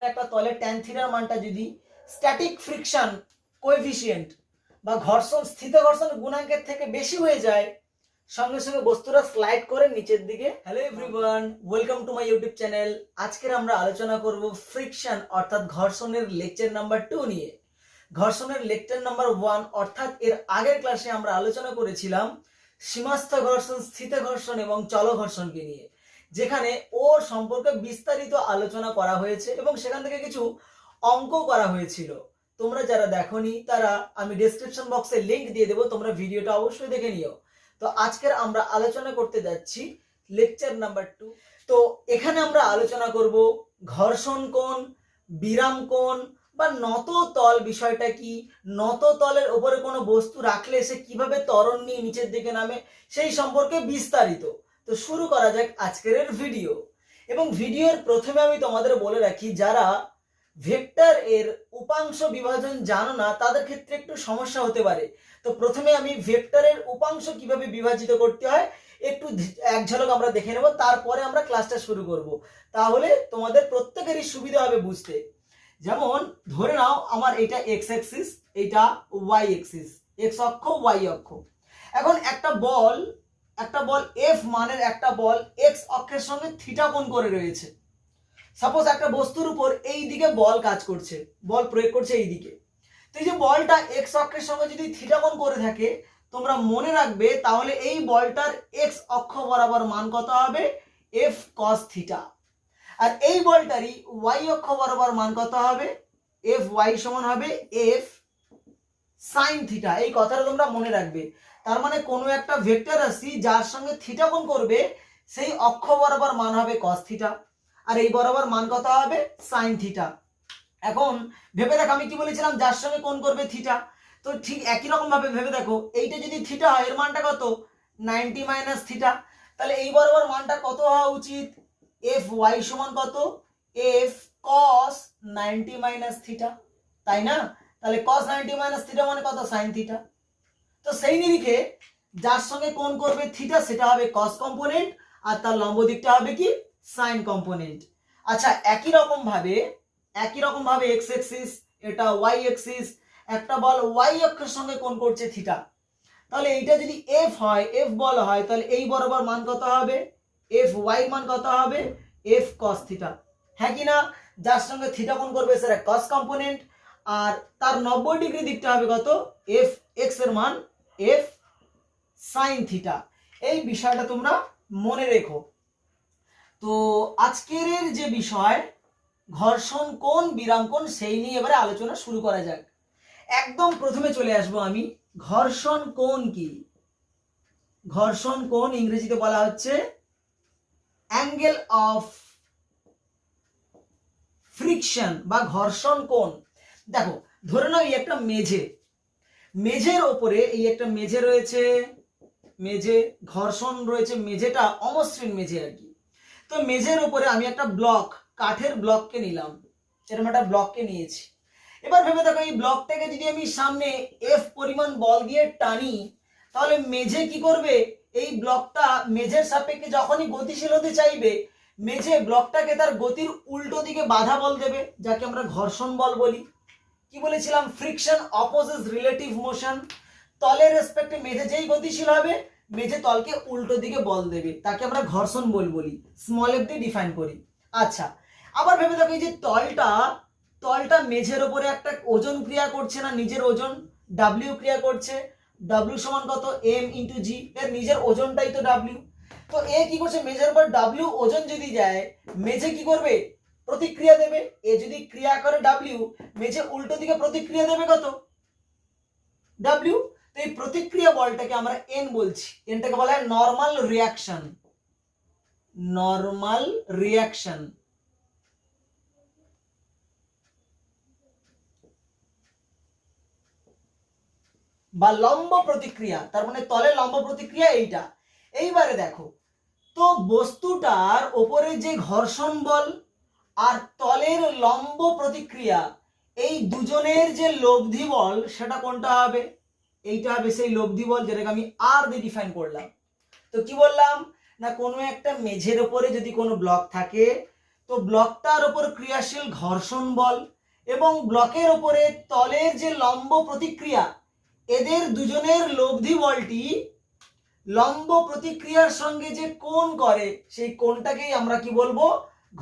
একটা তলের ট্যান থিটার মানটা যদি স্ট্যাটিক ফ্রিকশন কোএফিসিয়েন্ট বা ঘর্ষণ স্থিত ঘর্ষণ গুণাঙ্কের থেকে বেশি হয়ে যায়, সঙ্গে সঙ্গে বস্তুটা স্লাইড করে নিচের দিকে। Hello everyone, welcome to my YouTube channel. আজকের আমরা আলোচনা করব ফ্রিকশন অর্থাৎ ঘর্ষণের লেকচার নাম্বার 2 নিয়ে। ঘর্ষণের লেকচার নাম্বার 1 অর্থাৎ এর আগের ক্লাসে আমরা আলোচনা করেছিলাম সীমাস্থ ঘর্ষণ, স্থিত ঘর্ষণ এবং চল ঘর্ষণকে নিয়ে, যেখানে ওর সম্পর্কে বিস্তারিত আলোচনা করা হয়েছে এবং সেখান থেকে কিছু অঙ্ক করা হয়েছিল। তোমরা যারা দেখোনি তারা আমি ডেসক্রিপশন বক্সে লিংক দিয়ে দেবো, তোমরা ভিডিওটা অবশ্যই দেখে নিও। তো আজকের আমরা আলোচনা করতে যাচ্ছি লেকচার নাম্বার 2। তো এখানে আমরা আলোচনা করব ঘর্ষণ কোণ, বিরাম কোণ বা নত তল বিষয়টা কি, নত তলের উপরে কোনো বস্তু রাখলে সে কিভাবে ত্বরণ নিয়ে নিচের দিকে নামে, সেই সম্পর্কে বিস্তারিত। তো শুরু করা যাক আজকের ভিডিও। এবং ভিডিওর প্রথমে আমি তোমাদের বলে রাখি, যারা ভেক্টর এর উপাংশ বিভাজন জানো না তাদের ক্ষেত্রে একটু সমস্যা হতে পারে। তো প্রথমে আমি ভেক্টরের উপাংশ কিভাবে বিভাজিত করতে হয় একটু এক ঝলক আমরা দেখে নেব, তারপরে আমরা ক্লাসটা শুরু করব। তাহলে তোমাদের প্রত্যেকেরই সুবিধা হবে বুঝতে। যেমন ধরে নাও আমার এটা এক্স অ্যাক্সিস, এটা ওয়াই অ্যাক্সিস, এক্স অক্ষ ওয়াই অক্ষ। এখন একটা বল এফ মানের একটা বল এক্স অক্ষের সঙ্গে থিটা কোণ করে রয়েছে। সাপোজ একটা বস্তুর উপর এই দিকে বল কাজ করছে, বল প্রয়োগ করছে এই দিকে। তো এই যে বলটা এক্স অক্ষের সঙ্গে যদি থিটা কোণ করে থাকে, তোমরা মনে রাখবে তাহলে এই বলটার এক্স অক্ষ বরাবর মান কত হবে? F cos theta. আর এই বলটারই ওয়াই অক্ষ বরাবর মান কত হবে? এফ ওয়াই সমান হবে এফ সাইন থিটা। এই কথাটা তোমরা মনে রাখবে। তার মানে কোনো একটা ভেক্টর রাশি যার সঙ্গে থিটা কোণ করবে সেই অক্ষ বরাবর মান হবে কস থিটা, আর এই বরাবর মান কত হবে? Sine theta. এখন ভেবে দেখো আমি কি বলেছিলাম, যার সঙ্গে কোণ করবে থিটা। তো ঠিক একই রকম ভাবে ভেবে দেখো, এইটা যদি থিটা হয় এর মানটা কত? 90 মাইনাস থিটা। তাহলে এই বরাবর মানটা কত হওয়া উচিত? এফ ওয়াই সমান কত? এফ কস 90 মাইনাস থিটা, তাই না? তাহলে cos 90 মাইনাস থিটা মানে কত? Sine theta. তো সেই নিরিখে যার সঙ্গে কোণ করবে থিটা সেটা হবে cos কম্পোনেন্ট, আর তার লম্ব দিকটা হবে কি? Sine component. আচ্ছা একই রকম ভাবে এক্স অ্যাক্সিস, এটা ওয়াই অ্যাক্সিস, একটা বল ওয়াই অক্ষের সঙ্গে কোণ করছে থিটা। তাহলে এইটা যদি এফ হয়, এফ বল হয়, তাহলে এই বরাবর মান কত হবে? এফ ওয়াই মান কত হবে? F cos theta. হ্যাঁ কি না? যার সঙ্গে থিটা কোণ করবে সেটা কস কম্পোনেন্ট, আর তার 90 ডিগ্রি দিকটা হবে কত? এফ এক্স এর মান এফ সাইন থিটা। এই বিষয়টা তোমরা মনে রেখো। তো আজকের যে বিষয় ঘর্ষণ কোণ, বিরাম কোণ, সেই নিয়ে এবারে আলোচনা শুরু করা যাক। একদম প্রথমে চলে আসবো আমি, ঘর্ষণ কোণ কি? ঘর্ষণ কোণ ইংরেজিতে বলা হচ্ছে অ্যাঙ্গেল অফ ফ্রিকশন বা ঘর্ষণ কোণ। দেখো ধরে নাও এই একটা মেঝের ওপরে এই একটা মেঝে রয়েছে, মেঝে ঘর্ষণ রয়েছে, মেঝেটা অমসৃণ মেঝে আর কি। তো মেঝের উপরে আমি একটা ব্লক, কাঠের ব্লককে নিলাম, এরকম একটা ব্লককে নিয়েছি। এবার ভেবে দেখো এই ব্লকটাকে যদি আমি সামনে এফ পরিমাণ বল দিয়ে টানি, তাহলে মেঝে কি করবে? এই ব্লকটা মেঝের সাপেক্ষে যখনই গতিশীল হতে চাইবে, মেঝে ব্লকটাকে তার গতির উল্টো দিকে বাধা বল দেবে, যাকে আমরা ঘর্ষণ বল বলি। কি বলেছিলাম? Friction opposes relative motion. তলের রেসপেক্টে মেঝে যেই গতিশীল হবে, মেঝে তলকে উল্টো দিকে বল দেবে, তাকে আমরা ঘর্ষণ বল বলি, স্মল এফ দিয়ে ডিফাইন করি। আচ্ছা আবার ভেবে দেখো এই যে তলটা মেঝের উপরে একটা ওজন ক্রিয়া করছে না, নিজের ওজন ডাব্লিউ ক্রিয়া করছে। ডাব্লিউ সমান কত? এম ইন্টু জি, এর নিজের ওজনটাই তো ডাব্লিউ। তো এ কি করছে? মেঝের উপর ডাব্লিউ ওজন যদি যায়, মেঝে কি করবে? প্রতিক্রিয়া দেবে। এ যদি ক্রিয়া করে ডাব্লিউ, মেঝে উল্টো দিকে প্রতিক্রিয়া দেবে কত? ডাব্লিউ। তো এই প্রতিক্রিয়া বলটাকে আমরা এন বলছি, এনটাকে বলা হয় নরমাল রিয়াকশন। নরমাল রিয়াকশন বা লম্ব প্রতিক্রিয়া, তার মানে তলে লম্ব প্রতিক্রিয়া এইটা। এইবারে দেখো তো বস্তুটার ওপরে যে ঘর্ষণ বল আর তলের লম্ব প্রতিক্রিয়া, এই দুজনের যে লব্ধি বল সেটা কোনটা হবে? এইটা হবে সেই লব্ধি বল, যেটাকে আমি আর দিয়ে ডিফাইন করলাম। তো কি বললাম না, কোনো একটা মেঝের উপরে যদি কোনো ব্লক থাকে, তো ব্লকটার ওপর ক্রিয়াশীল ঘর্ষণ বল এবং ব্লকের ওপরে তলের যে লম্ব প্রতিক্রিয়া, এদের দুজনের লব্ধি বলটি লম্ব প্রতিক্রিয়ার সঙ্গে যে কোণ করে সেই কোণটাকেই আমরা কি বলবো?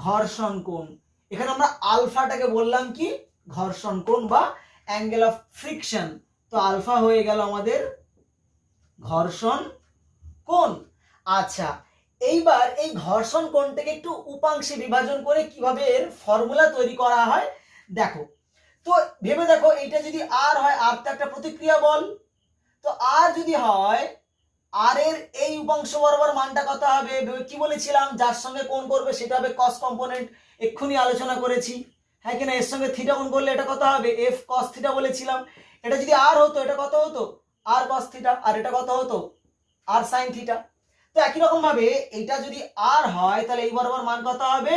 ঘর্ষণ কোণ। এখানে আমরা আলফাটাকে বললাম কি? ঘর্ষণ কোণ বা অ্যাঙ্গেল অফ ফ্রিকশন। তো আলফা হয়ে গেল আমাদের ঘর্ষণ কোণ। আচ্ছা, এইবার এই ঘর্ষণ কোণটাকে একটু উপাংশে বিভাজন করে কিভাবে এর ফর্মুলা তৈরি করা হয় দেখো। তো ভেবে দেখো, এইটা যদি আর হয়, আর তো একটা প্রতিক্রিয়া বল, তো আর যদি হয়, আর এর এই উপাংশ বরাবর মানটা কত হবে? কি বলেছিলাম? যার সঙ্গে কোণ করবে সেটা হবে কস কম্পোনেন্ট, এক্ষুনি আলোচনা করেছি, হ্যাঁ কিনা? এর সঙ্গে থিটা কোণ করলে এটা কত হবে? এফ কস থিটা বলেছিলাম। এটা যদি আর হতো, এটা কত হতো? আর কস থিটা। আর এটা কত হতো? আর সাইন থিটা। তো একই রকম ভাবে এটা যদি আর হয়, তাহলে এই বরাবর মান কত হবে?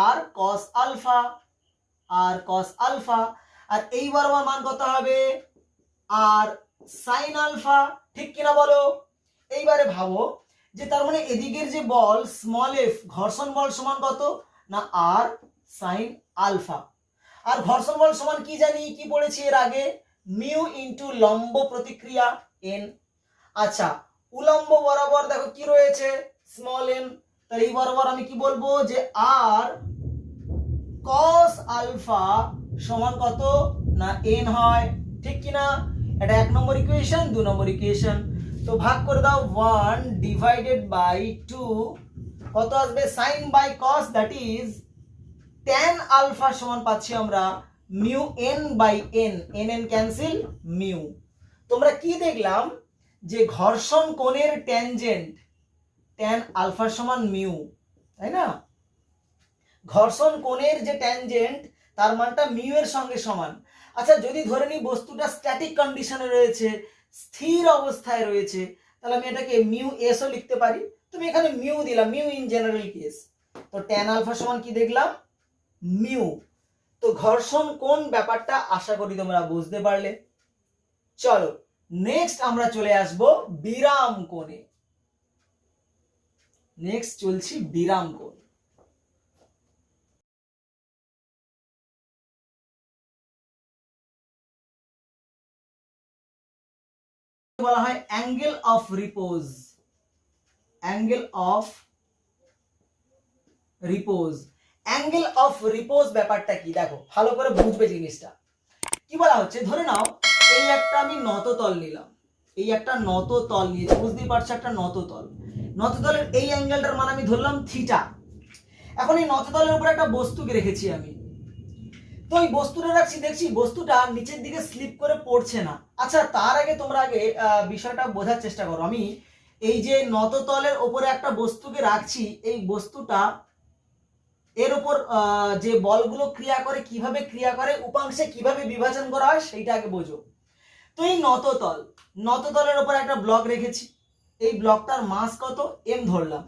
আর কস আলফা। আর কস আলফা। আর এই বরাবর মান কত হবে? আর সাইন আলফা। ঠিক কিনা বলো? এইবারে ভাবো যে তার মানে এদিকের যে বল স্মল এফ, ঘর্ষণ বল সমান কত? না আর সাইন আলফা। আর ঘর্ষণ বল সমান কি জানি, কি পড়েছি এর আগে? মিউ ইনটু লম্ব প্রতিক্রিয়া এন। আচ্ছা, উলম্ব বরাবর দেখো কি রয়েছে? Small N. তাহলে এই বরাবর আমি কি বলবো? যে আর কস আলফা সমান কত? না এন হয়। ঠিক কিনা? এটা 1 নম্বর ইকুয়েশন। 2 নম্বর ইকুয়েশন। তো ভাগ করে দাও 1 ডিভাইডেড বাই 2, কত আসবে? Sine by cos, that is tan alpha সমান পাচ্ছি আমরা mu N by N. N N cancel, mu. তোমরা কি দেখলাম? যে ঘর্ষণ কোণের ট্যানজেন্ট tan আলফা সমান মিউ, তাই না? ঘর্ষণ কোণের যে ট্যানজেন্ট তার মানটা মিউ এর সঙ্গে সমান। আচ্ছা, যদি ধরে নিই বস্তুটা স্ট্যাটিক কন্ডিশনে রয়েছে, স্থির অবস্থায় রয়েছে, তাহলে আমি এটাকে মিউ এস ও লিখতে পারি। তুমি এখানে মিউ দিলাম, মিউ ইন জেনারেল কেস। তো tan আলফা সমান কি দেখলাম? মিউ। তো ঘর্ষণ কোণ ব্যাপারটা আশা করি তোমরা বুঝতে পারলে। চলো নেক্সট আমরা চলে আসব বিরাম কোণে। নেক্সট চলছি বিরাম কোণ। বলা হয় angle of repose. Angle of repose. Angle of repose ব্যাপারটা কি দেখো, ভালো করে বুঝবে জিনিসটা। কি বলা হচ্ছে? ধরে নাও এই একটা আমি নততল নিলাম, এই একটা নততল নিয়েছি, বুঝতেই পারছো একটা নততল। নততলের এই অ্যাঙ্গেলটার মান আমি ধরলাম থিটা। এখন এই নততলের উপর একটা বস্তুকে রেখেছি আমি। তো এই বস্তুটা রাখছি, দেখছি বস্তুটা নিচের দিকে স্লিপ করে পড়ছে না। আচ্ছা, তার আগে তোমরা আগে বিষয়টা বোঝার চেষ্টা করো। আমি এই যে নততলের উপরে একটা বস্তুকে রাখছি, এই বস্তুটা এর উপর যে বলগুলো ক্রিয়া করে, কিভাবে ক্রিয়া করে, উপাংশে কিভাবে বিভাজন করা হয় সেইটা আগে বোঝো। তো এই নততল, নততলের উপর একটা ব্লক রেখেছি। এই ব্লকটার মাস কত? এম ধরলাম।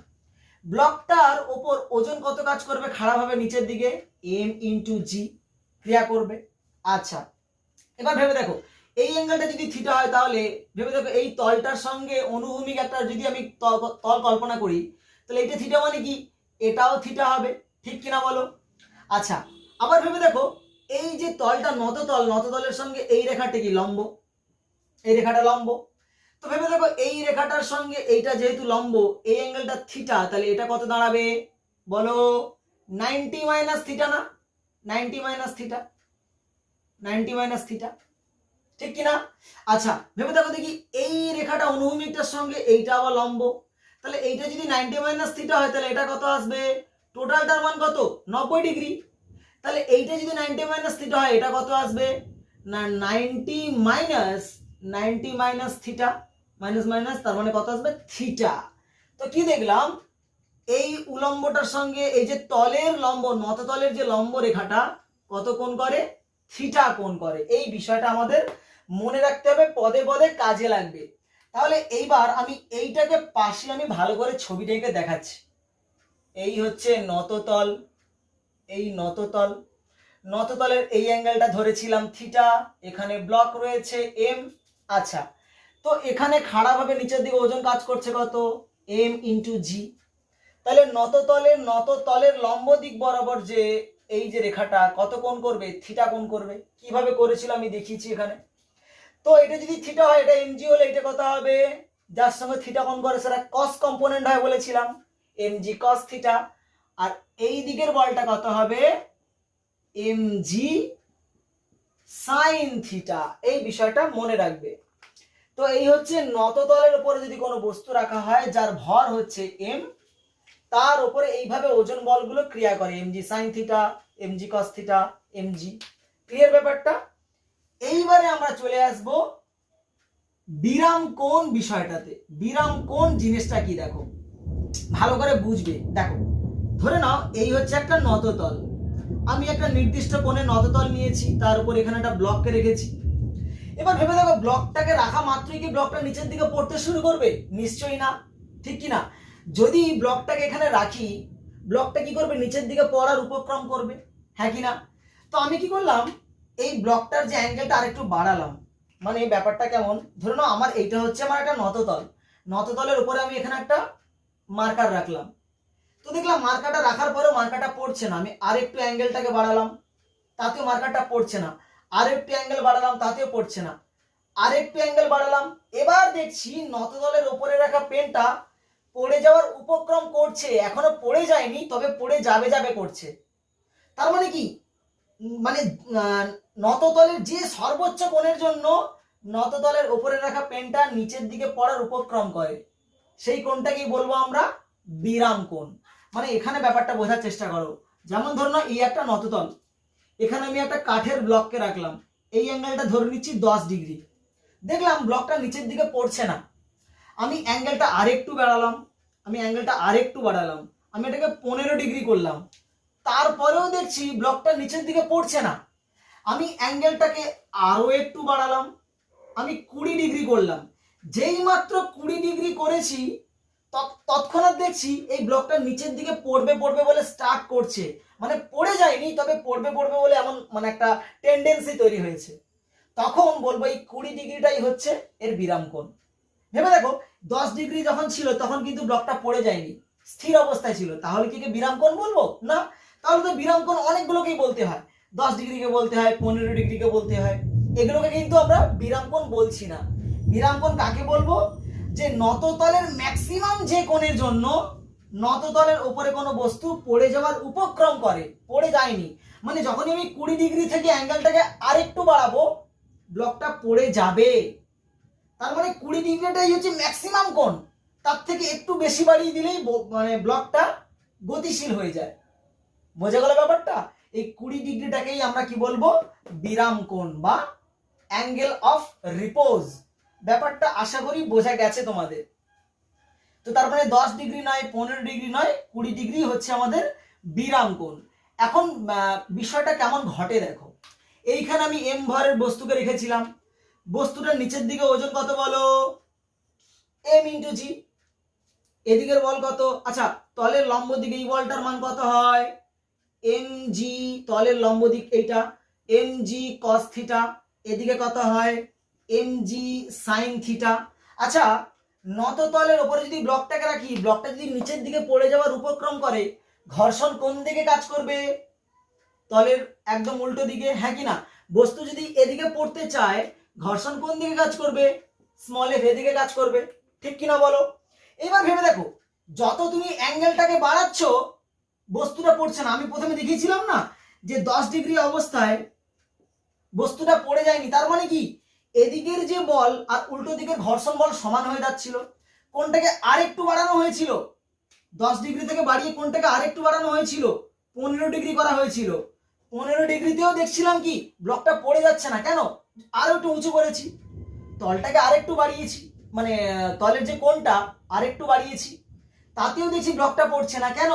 ব্লকটার উপর ওজন কত কাজ করবে? খাড়াভাবে নিচের দিকে এম ইন্টু জি ক্রিয়া করবে। আচ্ছা, এবার ভেবে দেখো এই অ্যাঙ্গেলটা যদি থিটা হয়, তাহলে ভেবে দেখো এই তলটার সঙ্গে অনুভূমিক একটা যদি আমি তল কল্পনা করি, তাহলে এটা থিটা মানে কি? এটাও থিটা হবে। ঠিক কিনা বলো? আচ্ছা, আবার ভেবে দেখো এই যে তলটা নততল, নততলের সঙ্গে এই রেখাটা কি? লম্ব। এই রেখাটা লম্ব। তো ভেবে দেখো এই রেখাটার সঙ্গে এইটা যেহেতু লম্ব, এই অ্যাঙ্গেলটা থিটা, তাহলে এটা কত দাঁড়াবে বলো? 90 মাইনাস থিটা না? 90 মাইনাস থিটা, 90 মাইনাস থিটা। ঠিক কিনা? আচ্ছা, ভেবে দেখো দেখি এই রেখাটা অনুভূমিকটার সঙ্গে এইটা আবার লম্ব, তাহলে এইটা যদি 90 মাইনাস থিটা হয়, তাহলে এটা কত আসবে? টোটালটার মান কত? 90 ডিগ্রি। তাহলে এইটা যদি 90 মাইনাস থিটা হয়, এটা কত আসবে? না 90 মাইনাস থিটা, মাইনাস মাইনাস, তার মানে কত আসবে? থিটা। তো কি দেখলাম? এই উলম্বটার সঙ্গে এই যে তলের লম্ব, নততলের যে লম্ব রেখাটা কত কোণ করে? থিটা কোণ করে। এই বিষয়টা আমাদের মনে রাখতে হবে, পদে পদে কাজে লাগবে। তাহলে এইবার আমি এইটাকে পাশে আমি ভালো করে ছবিটা এঁকে দেখাচ্ছি। এই হচ্ছে নততল, এই নততল, নততলের এই অ্যাঙ্গেলটা ধরেছিলাম থিটা, এখানে ব্লক রয়েছে এম। আচ্ছা, তো এখানে খাড়াভাবে নিচের দিকে ওজন কাজ করছে কত? এম ইন্টু জি। তাহলে নত তলের লম্ব দিক বরাবর যে এই যে রেখাটা কত কোণ করবে, থিটা কোণ করবে। কিভাবে করেছিল আমি দেখিয়েছি এখানে। তো এটা যদি থিটা হয়, এটা এমজি হলে এটা কত হবে, যার সঙ্গে থিটা কোণ করে সেটা কস কম্পোনেন্ট হয় বলেছিলাম, এমজি কস থিটা। আর এই দিকের বলটা কত হবে, এমজি সাইন থিটা। এই বিষয়টা মনে রাখবে। তো এই হচ্ছে নততলের উপরে যদি কোনো বস্তু রাখা হয় যার ভর হচ্ছে এম, তার উপরে এইভাবে ওজন বলগুলো ক্রিয়া করে, MG sine theta, MG cos theta, MG. Clear ব্যাপারটা? এইবারে আমরা চলে আসব বিরাম কোণ বিষয়টাতে। বিরাম কোণ জিনিসটা কি দেখো, ভালো করে বুঝবে। দেখো, ধরে নাও এই হচ্ছে একটা নততল, আমি একটা নির্দিষ্ট কোণে নততল নিয়েছি, তার উপর এখানে একটা ব্লককে রেখেছি। এবার ভেবে দেখো, ব্লকটাকে রাখা মাত্রই কি ব্লকটা নিচের দিকে পড়তে শুরু করবে? নিশ্চয়ই না, ঠিক কি না? যদি ব্লকটাকে এখানে রাখি, ব্লকটা কি করবে, নিচের দিকে পড়ার উপক্রম করবে, হ্যাঁ কি না? তো আমি কি করলাম, এই ব্লকটার যে অ্যাঙ্গেলটা আরেকটু বাড়ালাম। মানে এই ব্যাপারটা কেমন, ধরে নাও আমার এইটা হচ্ছে আমার একটা নততল, নততলের উপরে আমি এখানে একটা মার্কার রাখলাম। তো দেখলাম মার্কারটা রাখার পরেও মার্কারটা পড়ছে না, আমি আরেকটু অ্যাঙ্গেলটাকে বাড়ালাম, তাতেও মার্কারটা পড়ছে না, আরেকটু অ্যাঙ্গেল বাড়ালাম, তাতেও পড়ছে না, আরেকটু অ্যাঙ্গেল বাড়ালাম। এবার দেখছি নততলের উপরে রাখা পেনটা পড়ে যাওয়ার উপক্রম করছে, এখনো পড়ে যায়নি, তবে পড়ে যাবে যাবে করছে। তার মানে কি, মানে নততলের যে সর্বোচ্চ কোণের জন্য নততলের উপরে রাখা পেনটা নিচের দিকে পড়ার উপক্রম করে, সেই কোণটাকেই বলবো আমরা বিরাম কোণ। মানে এখানে ব্যাপারটা বোঝার চেষ্টা করো। যেমন ধরো না, এই একটা নততল, এখানে আমি একটা কাঠের ব্লককে রাখলাম, এই অ্যাঙ্গেলটা ধরে নিচ্ছি 10 ডিগ্রি। দেখলাম ব্লকটা নিচের দিকে পড়ছে না, আমি অ্যাঙ্গেলটা আরেকটু বাড়ালাম, আমি অ্যাঙ্গেলটা আরেকটু বাড়ালাম, আমি এটাকে 15 ডিগ্রি করলাম, তারপরেও দেখছি ব্লকটা নিচের দিকে পড়ছে না, আমি অ্যাঙ্গেলটাকে আরো একটু বাড়ালাম, আমি 20 ডিগ্রি করলাম। যেই মাত্র 20 ডিগ্রি করেছি, তৎক্ষণাৎ দেখছি এই ব্লকটা নিচের দিকে পড়বে পড়বে বলে স্টার্ট করছে। মানে পড়ে যায়নি, তবে পড়বে পড়বে বলে এমন মানে একটা টেন্ডেন্সি তৈরি হয়েছে। তখন বলবো এই 20 ডিগ্রিটাই হচ্ছে এর বিরাম কোণ। ভেবে দেখো, 10 ডিগ্রি যখন ছিল তখন কিন্তু ব্লকটা পড়ে যায়নি, স্থির অবস্থায় ছিল, তাহলে কি বিরাম কোণ বলবো না? তাহলে তো বিরাম কোণ অনেকগুলোকেই বলতে হয়, 10 ডিগ্রিকে বলতে হয়, 15 ডিগ্রিকে বলতে হয়, এগুলোকে কিন্তু আমরা বিরাম কোণ বলছি না। বিরাম কোণ কাকে বলবো, যে নততলের ম্যাক্সিমাম যে কোণের জন্য নততলের উপরে কোনো বস্তু পড়ে যাওয়ার উপক্রম করে, পড়ে যায়নি, মানে যখনই আমি 20 ডিগ্রি থেকে অ্যাঙ্গেলটাকে আরেকটু বাড়াবো, ব্লকটা পড়ে যাবে। তার মানে 20 ডিগ্রিটাই হচ্ছে ম্যাক্সিমাম কোণ, তার থেকে একটু বেশি বাড়িয়ে দিলেই মানে ব্লকটা গতিশীল হয়ে যায়। বোঝা গেল ব্যাপারটা? এই 20 ডিগ্রিটাকেই আমরা কি বলবো, বিরাম কোণ বা অ্যাঙ্গেল অফ রিপোজ। ব্যাপারটা আশা করি বোঝা গেছে তোমাদের। তো তার মানে 10 ডিগ্রি নয়, 15 ডিগ্রি নয়, 20 ডিগ্রি হচ্ছে আমাদের বিরাম কোণ। এখন বিষয়টা কেমন ঘটে দেখো, এইখানে আমি এম ভরের বস্তুকে রেখেছিলাম, বস্তুটার নিচের দিকে ওজন কত বলো, এম ইন্টু জি, এদিকের বল কত, আচ্ছা তলের লম্ব দিকে এই বলটার মান কত হয়, এম জি, তলের লম্ব দিক এইটা, এম জি কস থিটা, এদিকে কত হয়, এম জি সাইন থিটা। আচ্ছা, নততলের উপরে যদি ব্লকটাকে রাখি, ব্লকটা যদি নিচের দিকে পড়ে যাওয়ার উপক্রম করে, ঘর্ষণ কোন দিকে কাজ করবে, তলের একদম উল্টো দিকে, হ্যাঁ কি না? বস্তু যদি এদিকে পড়তে চায়, ঘর্ষণ কোন দিকে কাজ করবে, স্মল এফ এদিকে কাজ করবে, ঠিক কিনা বলো? এবার ভেবে দেখো, যত তুমি অ্যাঙ্গেলটাকে বাড়াচ্ছ বস্তুটা পড়ছে না। আমি প্রথমে দেখিয়েছিলাম না যে 10 ডিগ্রি অবস্থায় বস্তুটা পড়ে যায়নি, তার মানে কি এদিকের যে বল আর উল্টো দিকের ঘর্ষণ বল সমান হয়ে যাচ্ছিল। কোনটাকে আরেকটু বাড়ানো হয়েছিল, 10 ডিগ্রি থেকে বাড়িয়ে কোনটাকে আরেকটু বাড়ানো হয়েছিল, 15 ডিগ্রি করা হয়েছিল। 15 ডিগ্রিতেও দেখছিলাম কি ব্লকটা পড়ে যাচ্ছে না, কেন, আরো একটু উঁচু করেছি, তলটাকে আরেকটু বাড়িয়েছি, মানে তলের যে কোণটা আরেকটু বাড়িয়েছি, তাতেও দেখছি ব্লকটা পড়ছে না, কেন,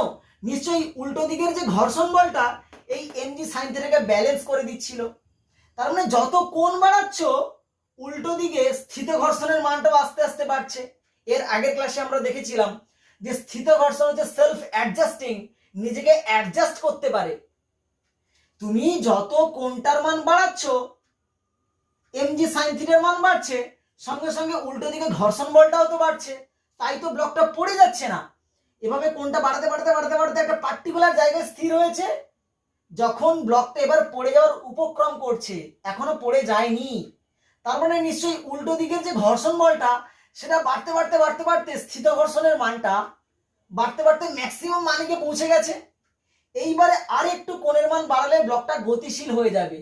নিশ্চয়ই উল্টো দিকের যে ঘর্ষণ বলটা এই এমজি সাইন থিটাকে ব্যালেন্স করে দিচ্ছিল। তার মানে যত কোণ বাড়াচ্ছ উল্টো দিকে স্থিত ঘর্ষণের মানটাও আস্তে আস্তে বাড়ছে। এর আগের ক্লাসে আমরা দেখেছিলাম যে স্থিত ঘর্ষণ হচ্ছে সেলফ অ্যাডজাস্টিং, নিজেকে অ্যাডজাস্ট করতে পারে। তুমি যত কোণটার মান বাড়াচ্ছ এমজি সাইন থিটার মান বাড়ছে, সঙ্গে সঙ্গে উল্টো দিকে ঘর্ষণ বলটাও তো বাড়ছে, তাই তো ব্লকটা পড়ে যাচ্ছে না। এভাবে কোনটা বাড়াতে বাড়াতে বাড়াতে বাড়াতে একটা পার্টিকুলার জায়গায় স্থির হয়েছে। যখন ব্লকটা এবার পড়ে যাওয়ার উপক্রম করছে, এখনো পড়ে যায়নি, তার মানে নিশ্চয়ই উল্টো দিকের যে ঘর্ষণ বলটা সেটা বাড়তে বাড়তে বাড়তে বাড়তে স্থিত ঘর্ষণের মানটা বাড়তে বাড়তে ম্যাক্সিমাম মানে গিয়ে পৌঁছে গেছে। এইবারে আর একটু কোণের মান বাড়ালে ব্লকটা গতিশীল হয়ে যাবে,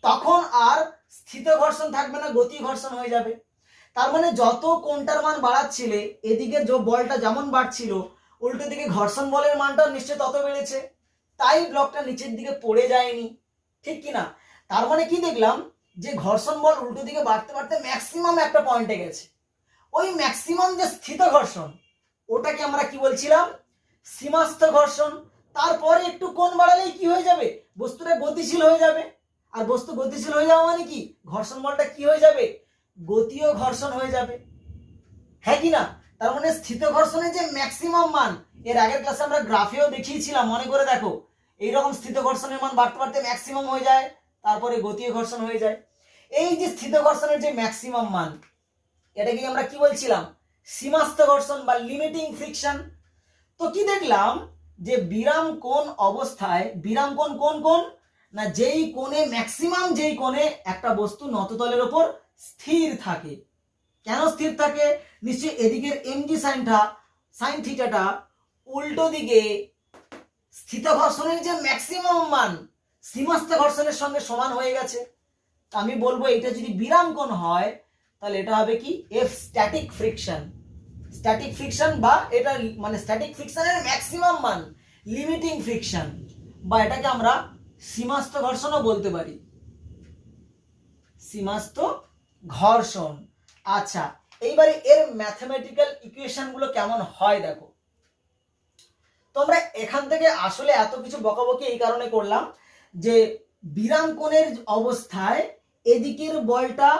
তখন আর স্থিত ঘর্ষণ থাকবে না, গতি ঘর্ষণ হয়ে যাবে। তার মানে যত কোণটার মান বাড়াচ্ছিলে, এদিকে যে বলটা যেমন বাড়ছিল, উল্টো দিকে ঘর্ষণ বলের মানটাও নিশ্চয় তত বেড়েছে, তাই ব্লকটা নিচের দিকে পড়ে যায়নি, ঠিক কিনা? তার মানে কি দেখলাম, যে ঘর্ষণ বল উল্টো দিকে বাড়তে বাড়তে ম্যাক্সিমাম একটা পয়েন্টে গেছে। ওই ম্যাক্সিমাম যে স্থিত ঘর্ষণ, ওটাকে আমরা কি বলছিলাম? সীমাস্থ ঘর্ষণ। তারপরে একটু কোণ বাড়ালেই কি হয়ে যাবে? বস্তুটা গতিশীল হয়ে যাবে। আর বস্তু গতিশীল হয়ে যাওয়া মানে কি? ঘর্ষণ বলটা কি হয়ে যাবে? গতীয় ঘর্ষণ হয়ে যাবে, হ্যাঁ কি না? তার মানে স্থিত ঘর্ষণের যে ম্যাক্সিমাম মান, এর আগের ক্লাসে আমরা গ্রাফেও দেখিয়েছিলাম, মনে করে দেখো। এইরকম স্থিত ঘর্ষণের মান বাড়তে বাড়তে ম্যাক্সিমাম হয়ে যায়, তারপরে গতীয় ঘর্ষণ হয়ে যায়। এই যে স্থিত ঘর্ষণের যে ম্যাক্সিমাম মান, এটাকে আমরা কি বলছিলাম? সীমাস্থ ঘর্ষণ বা লিমিটিং ফ্রিকশন। তো কি দেখলাম, যে বিরাম কোণ অবস্থায়, বিরাম কোণ কোন কোণ না, যেই কোণে ম্যাক্সিমাম, যেই কোণে একটা বস্তু নততলের উপর স্থির থাকে। কেন স্থির থাকে? নিশ্চয়ই এদিকের এমজি সাইন থিটাটা উল্টো দিকে স্থিত ঘর্ষণের যে ম্যাক্সিমাম মান সীমাস্থ ঘর্ষণের সঙ্গে সমান হয়ে গেছে। আমি বলবো এটা যদি বিরাম কোণ হয়, তাহলে এটা হবে কি? F static friction. Static friction বা এটা মানে স্ট্যাটিক ফ্রিকশনের ম্যাক্সিমাম মান লিমিটিং ফ্রিকশন, বা এটাকে আমরা সীমাস্থ ঘর্ষণও বলতে পারি, সীমাস্থ ঘর্ষণ। আচ্ছা, এইবারে এর ম্যাথমেটিক্যাল ইকুয়েশন গুলো কেমন হয় দেখো। তোমরা এখান থেকে আসলে এত কিছু বকাবকি এই কারণে করলাম যে বিরাম কোণের অবস্থায় এদিকের বলটা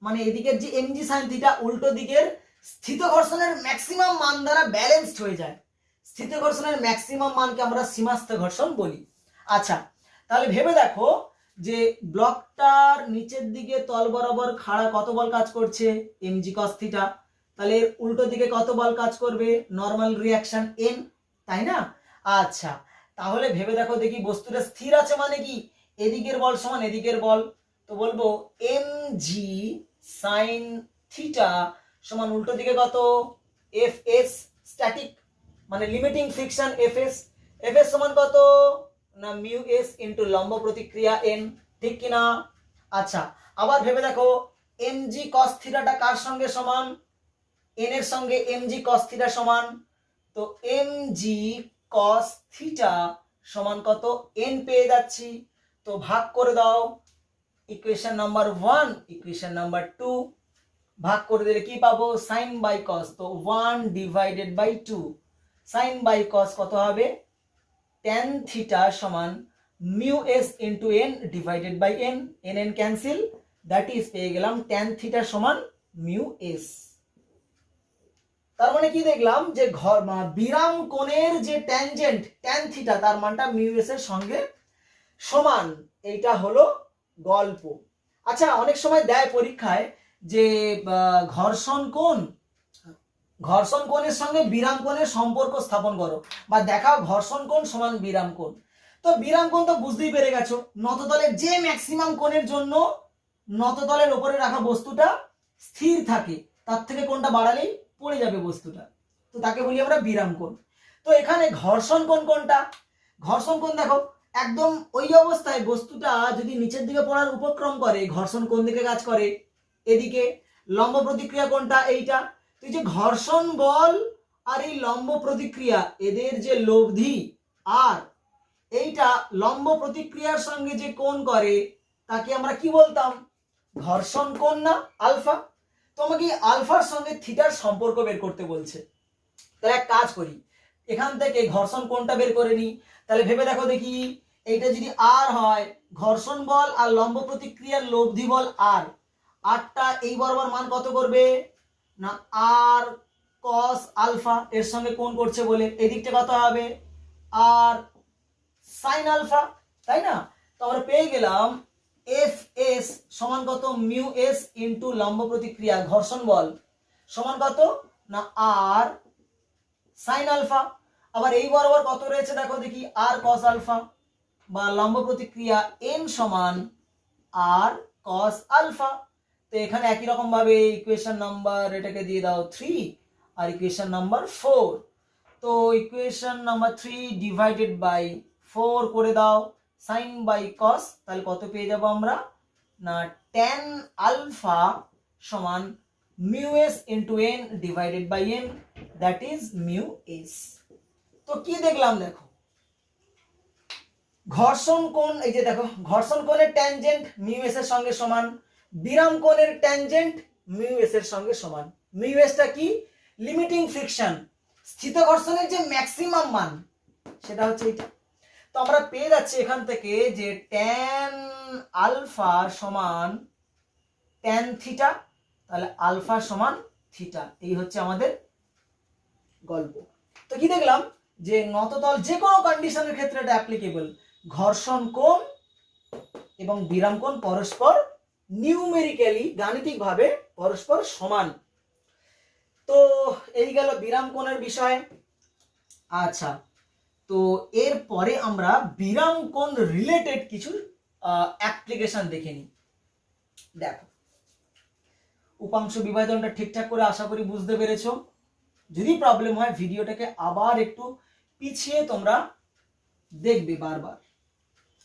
মানে এদিকের যে এমজি সাইন থিটা উল্টো দিকের স্থিত ঘর্ষণের ম্যাক্সিমাম মান দ্বারা ব্যালেন্সড হয়ে যায়। স্থিত ঘর্ষণের ম্যাক্সিমাম মানকে আমরা সীমাস্থ ঘর্ষণ বলি। আচ্ছা, তাহলে ভেবে দেখো যে ব্লকটার নিচের দিকে তল বরাবর খাড়া কত বল কাজ করছে? MG cos theta. তাহলে এর উল্টো দিকে কত বল কাজ করবে? নর্মাল রিঅ্যাকশন এন, তাই না? আচ্ছা, তাহলে ভেবে দেখো দেখি, বস্তুটা স্থির আছে মানে কি? এদিকের বল সমান এদিকের বল। তো বলবো এমজি সাইন থিটা সমান উল্টো দিকে কত? এফ এস স্ট্যাটিক মানে limiting friction F S. F S সমান কত না মিউ এস ইনটু লম্ব প্রতিক্রিয়া এন, ঠিক কি না? আচ্ছা, আবার ভেবে দেখো এমজি কস থিটাটা কার সঙ্গে সমান? এন এর সঙ্গে এমজি কস থিটা সমান। তো এমজি কস থিটা সমান কত? এন পেয়ে যাচ্ছি। তো ভাগ করে দাও, ইকুয়েশন নাম্বার 1 ইকুয়েশন নাম্বার 2 ভাগ করে দিলে কি পাবো? Sine by cos. তো 1 divided by 2, sine by cos কত হবে? tan থিটা সমান mu S into N divided by N, N N cancel, that is পেয়ে গেলাম tan থিটা সমান মিউ এস। তার মানে কি দেখলাম, যে বিরাম কোণের যে ট্যানজেন্ট tan থিটা তার মানটা মিউ এস এর সঙ্গে সমান। এইটা হলো গল্প। আচ্ছা, অনেক সময় দেয় পরীক্ষায় যে ঘর্ষণ কোণের সঙ্গে বিরাম কোণের সম্পর্ক স্থাপন করো, বা দেখাও ঘর্ষণ কোণ সমান বিরাম কোণ। তো বিরাম কোণ তো বুঝতেই পেরে গেছো, নততলের যে ম্যাক্সিমাম কোণের জন্য নততলের উপরে রাখা বস্তুটা স্থির থাকে, তার থেকে কোণটা বাড়ালেই পড়ে যাবে বস্তুটা, তো তাকে বলি আমরা বিরাম কোণ। তো এখানে ঘর্ষণ কোণ কোনটা? ঘর্ষণ কোণ দেখো একদম ওই অবস্থায় বস্তুটা যদি নিচের দিকে পড়ার উপক্রম করে, ঘর্ষণ কোন দিকে কাজ করে? এদিকে। লম্ব প্রতিক্রিয়া কোনটা? এইটা। তো এই যে ঘর্ষণ বল আর এই লম্ব প্রতিক্রিয়া, এদের যে লব্ধি, আর এইটা লম্ব প্রতিক্রিয়ার সঙ্গে যে কোণ করে তাকে আমরা কি বলতাম? ঘর্ষণ কোণ না আলফা? তোমাকে আলফার সঙ্গে থিটার সম্পর্ক বের করতে বলছে। তাহলে এক কাজ করি, এখান থেকে ঘর্ষণ কোণটা বের করে নি। তাহলে ভেবে দেখো দেখি, এইটা যদি আর হয়, ঘর্ষণ বল আর লম্ব প্রতিক্রিয়ার লব্ধি বল আর, আরটা এই বরাবর মান কত করবে না আর কস আলফা, এর সঙ্গে কোণ করছে বলে এই দিকটা কত হবে? আর সাইন আলফা, তাই না? তো আমরা পেয়ে গেলাম এফ এস সমান কত? মিউ এস ইনটু লম্ব প্রতিক্রিয়া ঘর্ষণ বল সমান কত না আর সাইন আলফা। আবার এই বরাবর কত রয়েছে দেখো দেখি, আর কস আলফা, বা লম্ব প্রতিক্রিয়া n সমান আর কস আলফা। তো এখানে একই রকম ভাবে ইকুয়েশন নাম্বার এটাকে দিয়ে দাও 3 আর ইকুয়েশন নাম্বার 4। তো ইকুয়েশন নাম্বার 3 ডিভাইডেড বাই 4 করে দাও সাইন বাই কস, তাহলে কত পেয়ে যাব আমরা না tan আলফা সমান mu s into n divided by n, that is mu s. তো কি দেখলাম দেখো, ঘর্ষণ কোণ, এই যে দেখো ঘর্ষণ কোণের ট্যানজেন্ট মিউ এস এর সঙ্গে সমান, বিরাম কোণের ট্যানজেন্ট মিউ এস এর সঙ্গে সমান। মিউ এসটা কি, লিমিটিং ফ্রিকশন, স্থিত ঘর্ষণের যে ম্যাক্সিমাম মান সেটা হচ্ছে এটা। তো আমরা পেয়ে যাচ্ছি এখান থেকে যে ট্যান আলফা সমান ট্যান থিটা, তাহলে আলফা সমান থিটা, এই হচ্ছে আমাদের গল্প। তো কি দেখলাম যে নততল যে কোনো কন্ডিশনের ক্ষেত্রে এটা অ্যাপ্লিকেবল, ঘর্ষণ কোণ এবং বিরাম কোণ পরস্পর নিউমেরিক্যালি গাণিতিকভাবে পরস্পর সমান। তো এই গেল বিরাম কোণের বিষয়। আচ্ছা, তো এরপরে আমরা বিরাম কোণ রিলেটেড কিছু অ্যাপ্লিকেশন দেখে নিই। দেখো, উপাংশ বিভাজনটা ঠিকঠাক করে আশা করি বুঝতে পেরেছো। যদি প্রবলেম হয় ভিডিওটাকে আবার একটু পিছিয়ে তোমরা দেখবে বারবার,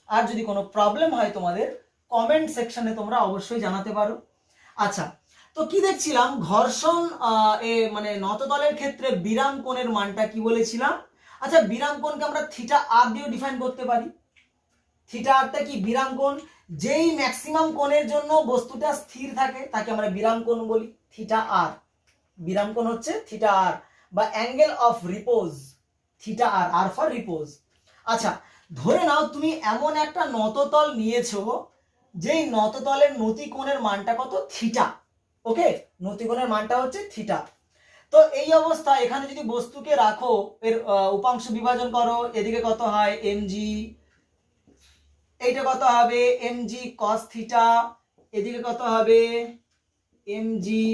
আর যদি কোনো প্রবলেম হয় তোমাদের কমেন্ট সেকশনে তোমরা অবশ্যই জানাতে পারো। আচ্ছা, তো কি দেখছিলাম, ঘর্ষণ মানে নততলের ক্ষেত্রে বিরাম কোণের মানটা কি বলেছিলাম। আচ্ছা, বিরাম কোণকে আমরা থিটা আর দিয়েও ডিফাইন করতে পারি। থিটা আরটা কি, বিরাম কোণ, যেই ম্যাক্সিমাম কোণের জন্য বস্তুটা স্থির থাকে তাকে আমরা বিরাম কোণ বলি, থিটা আর। বিরাম কোণ হচ্ছে থিটা আর, বা angle of repose, theta R, R for repose. আচ্ছা, ধরে নাও তুমি এমন একটা নততল নিয়েছো যেই নততলের নতি কোণের মানটা কত, থিটা। ওকে, নতি কোণের মানটা হচ্ছে থিটা। তো এই অবস্থায় এখানে যদি বস্তুকে রাখো, এর উপাংশ বিভাজন করো, এদিকে কত হয় এমজি, এইটা কত হবে এমজি কস থিটা, এদিকে কত হবে এমজি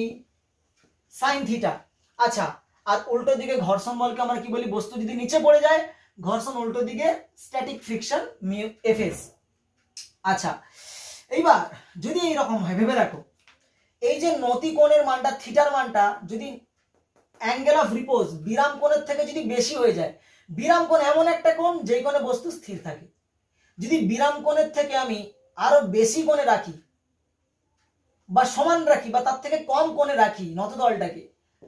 সাইন থিটা। আচ্ছা, আর উল্টো দিকে ঘর্ষণ বলকে আমরা কি বলি, বস্তু যদি নিচে পড়ে যায় ঘর্ষণ উল্টো দিকে স্ট্যাটিক ফ্রিকশন মিউ এফএস। আচ্ছা, এইবার যদি এই রকম হয় ভেবে রাখো, এই যে নতি কোণের মানটা থিটার মানটা যদি অ্যাঙ্গেল অফ রিপোজ বিরাম কোণের থেকে যদি বেশি হয়ে যায়, বিরাম কোণ এমন একটা কোণ যেই কোণে বস্তু স্থির থাকে, যদি বিরাম কোণের থেকে আমি আরো বেশি কোণে রাখি বা সমান রাখি বা তার থেকে কম কোণে রাখি নততলটাকে,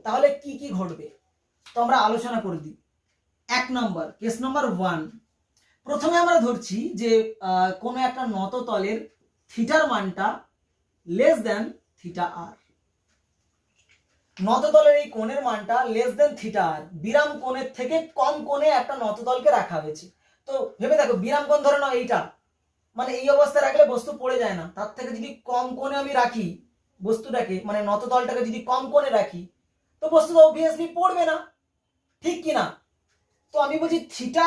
তাহলে কি কি ঘটবে তো আমরা আলোচনা করে দিই। এক নম্বর, কেস নাম্বার 1, প্রথমে আমরা ধরছি যে কোনো একটা নততলের থিটার মানটা লেস দেন থিটা আর, নততলের এই কোণের মানটা লেস দেন থিটা আর, বিরাম কোণের থেকে কম কোণে একটা নততলকে রাখা হয়েছে। তো ভেবে দেখো, বিরাম কোণ ধরে নাও এইটা, মানে এই অবস্থায় রাখলে বস্তু পড়ে যায় না, তার থেকে যদি কম কোণে আমি রাখি বস্তুটাকে, মানে নততলটাকে যদি কম কোণে রাখি তো বস্তুটা অবভিয়াসলি পড়বে না, ঠিক কি না। তো আমি বলছি থিটা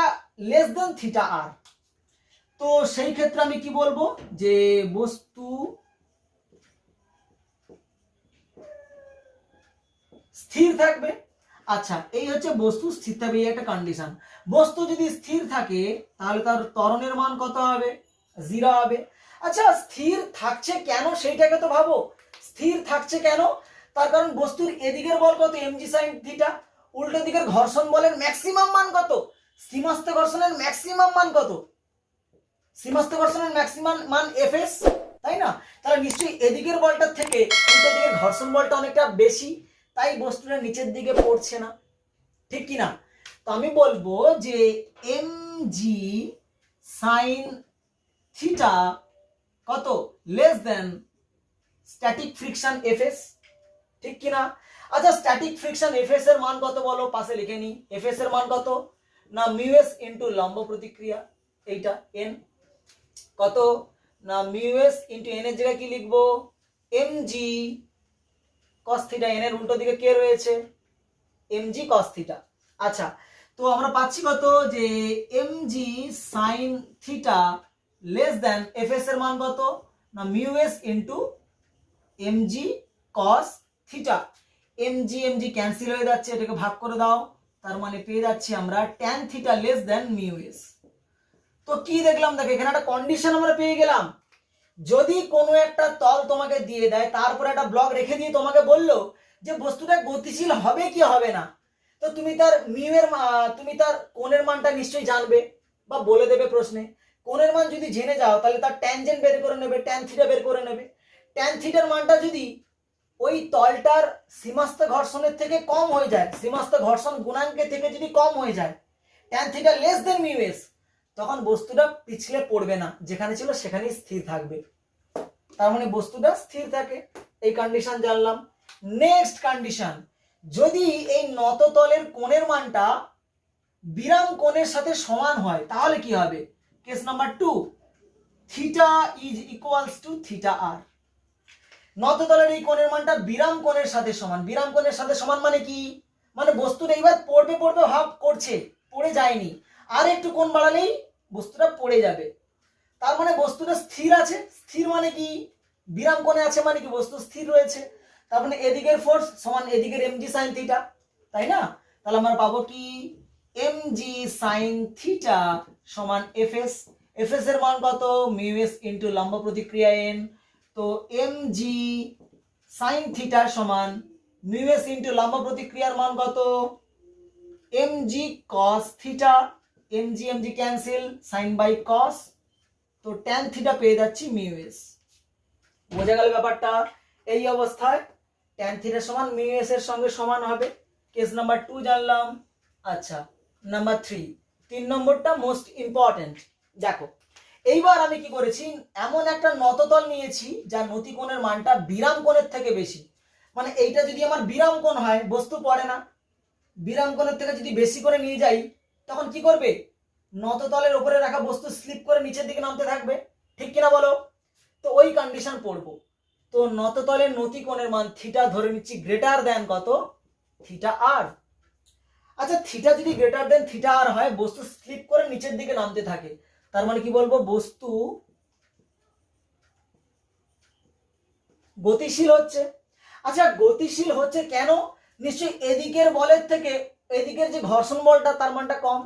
লেস দেন থিটা আর, তো সেই ক্ষেত্রে আমি কি বলবো যে বস্তু স্থির থাকবে। আচ্ছা, এই হচ্ছে বস্তু স্থির থাকবে, এই একটা কন্ডিশন। বস্তু যদি স্থির থাকে তাহলে তার ত্বরণের মান কত হবে, 0 হবে। আচ্ছা, স্থির থাকছে কেন সেইটাকে তো ভাবো, স্থির থাকছে কেন, তার কারণ বস্তুর এদিকের বল কত এমজি সাইন থিটা, উল্টো দিকের ঘর্ষণ বলের ম্যাক্সিমাম মান কত, সীমাস্থ ঘর্ষণের ম্যাক্সিমাম মান কত, সীমাস্থ ঘর্ষণের ম্যাক্সিমাম মান এফএস, তাই না। তাহলে নিশ্চয়ই এদিকের বলটার থেকে উল্টো দিকের ঘর্ষণ বলটা অনেকটা বেশি, তাই বস্তুটা নিচের দিকে পড়ছে না, ঠিক কি না। তো আমি বলবো যে এমজি সাইন থিটা কত, less than static friction FS, ঠিক কি না। আচ্ছা, স্ট্যাটিক ফ্রিকশন এফএস এর মান কত বলো, পাশে লিখে নি, এফএস এর মান কত না মিউ এস ইনটু লম্ব প্রতিক্রিয়া, এইটা এন, কত না মিউ এস ইনটু এন এর জায়গায় কি লিখবো এমজি cos থিটা, এন এর উল্টো দিকে কে রয়েছে এমজি cos থিটা। আচ্ছা, তো আমরা পাচ্ছি কত যে MG sine theta less than FS এর মান কত না mu S into MG cos theta. MG MG cancel হয়ে যাচ্ছে, এটাকে ভাগ করে দাও, তার মানে পেয়ে যাচ্ছি আমরা tan theta less than mu s. তো কি দেখলাম, দেখো এখানে একটা কন্ডিশন আমরা পেয়ে গেলাম। যদি কোনো একটা তল তোমাকে দিয়ে দেয়, তারপরে একটা ব্লক রেখে দিয়ে তোমাকে বললো যে বস্তুটা গতিশীল হবে কি হবে না, তো তুমি তার তুমি তার কোণের মানটা নিশ্চয়ই জানবে বা বলে দেবে প্রশ্নে। কোণের মান যদি জেনে যাও তাহলে তার ট্যানজেন্ট বের করে নেবে, ট্যান থিটা বের করে নেবে। ট্যান থিটার মানটা যদি ওই তলটার সীমাস্থ ঘর্ষণের থেকে কম হয়ে যায়, সীমাস্থ ঘর্ষণ গুণাঙ্কের থেকে যদি কম হয়ে যায়, tan theta less than mu S, তখন বস্তুটা পিছলে পড়বে না, যেখানে ছিল সেখানেই স্থির থাকবে। তার মানে বস্তুটা স্থির থাকে। এই কন্ডিশন জানলাম। নেক্সট কন্ডিশন, যদি এই নত তলের কোণের মানটা বিরাম কোণের সাথে সমান হয় তাহলে কি হবে? Case number 2, theta is equals to theta R. নত তলের এই কোণের মানটা বিরাম কোণের সাথে সমান। বিরাম কোণের সাথে সমান মানে কি? মানে বস্তুটা এইবার পড়বে পড়বে ভাব করছে, পড়ে যায়নি, আর একটু কোণ বাড়ালেই বস্তুটা পড়ে যাবে। তার মানে বস্তুটা স্থির আছে। স্থির মানে কি? বিরাম কোণে আছে মানে কি বস্তু স্থির রয়েছে। তার মানে এদিকের ফোর্স সমান এদিকের mg sin থিটা, তাই না? তাহলে আমরা পাবো কি mg sin থিটা সমান fs। fs এর মান কত? মিউ s ইনটু লম্ব প্রতিক্রিয়া n। তো mg sin থিটা সমান মিউ s ইনটু লম্ব প্রতিক্রিয়ার মান কত? mg cos theta. mg mg cancel, sin by cos, তো tan থিটা পেয়ে যাচ্ছি মিউ এস। বোঝা গেল ব্যাপারটা? এই অবস্থায় tan থিটা সমান মিউ এস এর সঙ্গে সমান হবে। কেস নাম্বার 2 জানলাম। আচ্ছা, নাম্বার 3, 3 নম্বরটা মোস্ট ইম্পর্টেন্ট। দেখো এইবার আমি কি করেছি, এমন একটা নততল নিয়েছি যার নতি কোণের মানটা বিরাম কোণের থেকে বেশি। মানে এইটা যদি আমার বিরাম কোণ হয় বস্তু পড়ে না, বিরাম কোণের থেকে যদি বেশি করে নিয়ে যাই তখন কি করবে? নততলের উপরে রাখা বস্তু স্লিপ করে নিচের দিকে নামতে থাকবে, ঠিক কিনা বলো? তো ওই কন্ডিশন পড়বো। তো নততলের নতি কোণের মান থিটা ধরে নিচ্ছি গ্রেটার দেন কত? থিটা আর। আচ্ছা, থিটা যদি গ্রেটার দেন থিটা আর হয়, বস্তু স্লিপ করে নিচের দিকে নামতে থাকে, তার মানে কি বলবো? বস্তু গতিশীল হচ্ছে। আচ্ছা, গতিশীল হচ্ছে কেন? নিশ্চয়ই এদিকের বলের থেকে এদিকের যে ঘর্ষণ বলটা তার মানটা কম,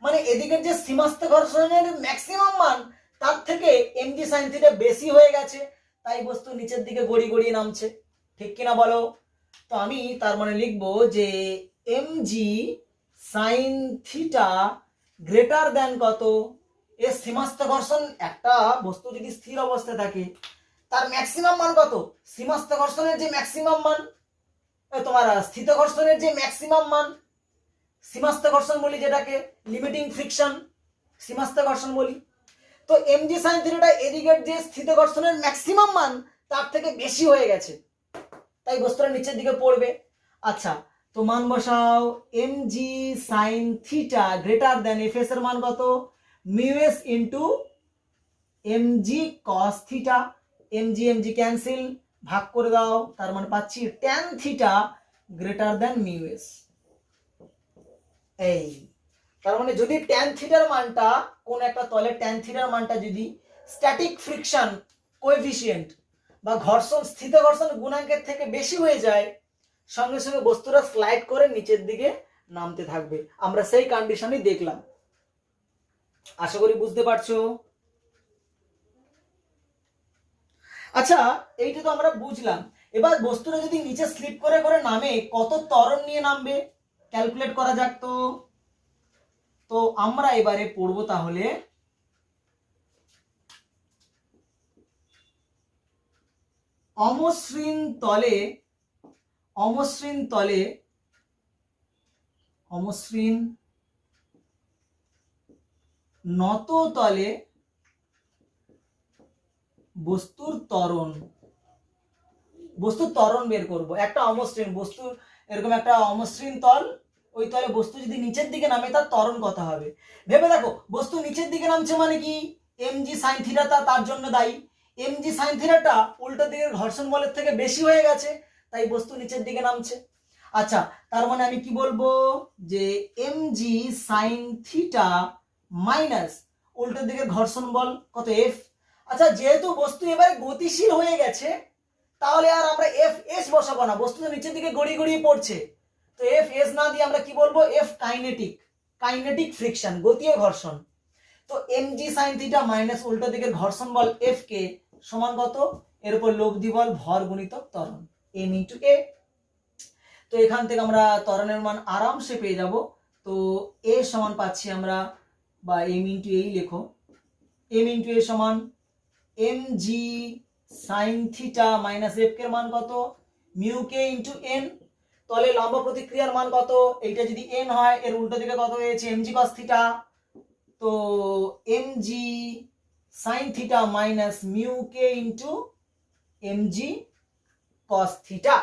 মানে এদিকের যে সীমাস্থ ঘর্ষণের ম্যাক্সিমাম মান তার থেকে mg sin থিটা বেশি হয়ে গেছে, তাই বস্তু নিচের দিকে গড়িয়ে গড়িয়ে নামছে, ঠিক কিনা বলো? তো আমি তার মানে লিখবো যে mg sin theta greater than কত? এর সীমাস্থ ঘর্ষণ, একটা বস্তু যদি স্থির অবস্থায় থাকে তার ম্যাক্সিমাম মান কত? সীমাস্থ ঘর্ষণের যে ম্যাক্সিমাম মান, তোমার স্থিত ঘর্ষণের যে ম্যাক্সিমাম মান, সীমাস্থ ঘর্ষণ বলি যেটাকে, লিমিটিং ফ্রিকশন সীমাস্থ ঘর্ষণ বলি। তো mg sin থিটাটা এদিকের যে স্থিত ঘর্ষণের ম্যাক্সিমাম মান তার থেকে বেশি হয়ে গেছে, তাই বস্তুটা নিচের দিকে পড়বে। আচ্ছা, তো মান বসাও। mg sin theta greater than fs এর মান কত? Mu s into mg cos theta. mg mg cancel, ভাগ করে দাও, তার মানে পাচ্ছি tan theta greater than mu s। এই তার মানে যদি tan থিটার মানটা, কোন একটা তলে tan থিটার মানটা যদি স্ট্যাটিক ফ্রিকশন কোএফিসিয়েন্ট বা ঘর্ষণ স্থিত ঘর্ষণ গুণাঙ্কের থেকে বেশি হয়ে যায়, সঙ্গে সঙ্গে বস্তুটা স্লাইড করে নিচের দিকে নামতে থাকবে। আমরা সেই কন্ডিশনই দেখলাম। আশা করি বুঝতে পারছো। আচ্ছা, এইটা তো আমরা বুঝলাম। এবার বস্তুটা যদি নিচে স্লিপ করে করে নামে, কত ত্বরণ নিয়ে নামবে ক্যালকুলেট করা যাক। তো তো আমরা এবারে পড়বো তাহলে অমসৃণ তলে অমসৃণ নত তলে বস্তুর ত্বরণ বের করব। একটা অমসৃণ বস্তু, এরকম একটা অমসৃণ তল, ওই তলে বস্তু যদি নিচের দিকে নামে তার ত্বরণ কত হবে ভেবে দেখো। বস্তু নিচের দিকে নামছে মানে কি? mg sin থিটাটা তার জন্য দায়ী। mg sin থিটাটা উল্টো দিকের ঘর্ষণ বলের থেকে বেশি হয়ে গেছে, তাই বস্তু নিচের দিকে নামছে। আচ্ছা, তার মানে আমি কি বলবো যে mg sin থিটা মাইনাস উল্টো দিকের ঘর্ষণ বল কত? f। আচ্ছা, যেহেতু বস্তু এবারে গতিশীল হয়ে গেছে, তাহলে আর আমরা এফ এস বসাবো না, বস্তু তো নিচের দিকে গড়িয়ে গড়িয়ে পড়ছে, তো তো এফ এস না দিয়ে আমরা কি বলবো, এফ কাইনেটিক ফ্রিকশন, গতীয় ঘর্ষণ। তো mg sin থিটা মাইনাস উল্টো দিকের ঘর্ষণ বল এফ কে সমান কত, এর উপর লব্ধি বল ভর গুণিতক ত্বরণ m ইনটু a। তো এখান থেকে আমরা ত্বরণের মান আরামসে পেয়ে যাব। তো a সমান পাচ্ছি আমরা, বা m ইনটু a লেখো, m ইনটু a সমান mg sin theta minus f এর মান কত, মিউ কে ইনটু n। তাহলে লম্ব প্রতিক্রিয়ার মান কত, এইটা যদি n হয় এর উল্টো দিকে কত হয়েছে mg cos থিটা। তো mg sin theta minus mu K into mg cos theta.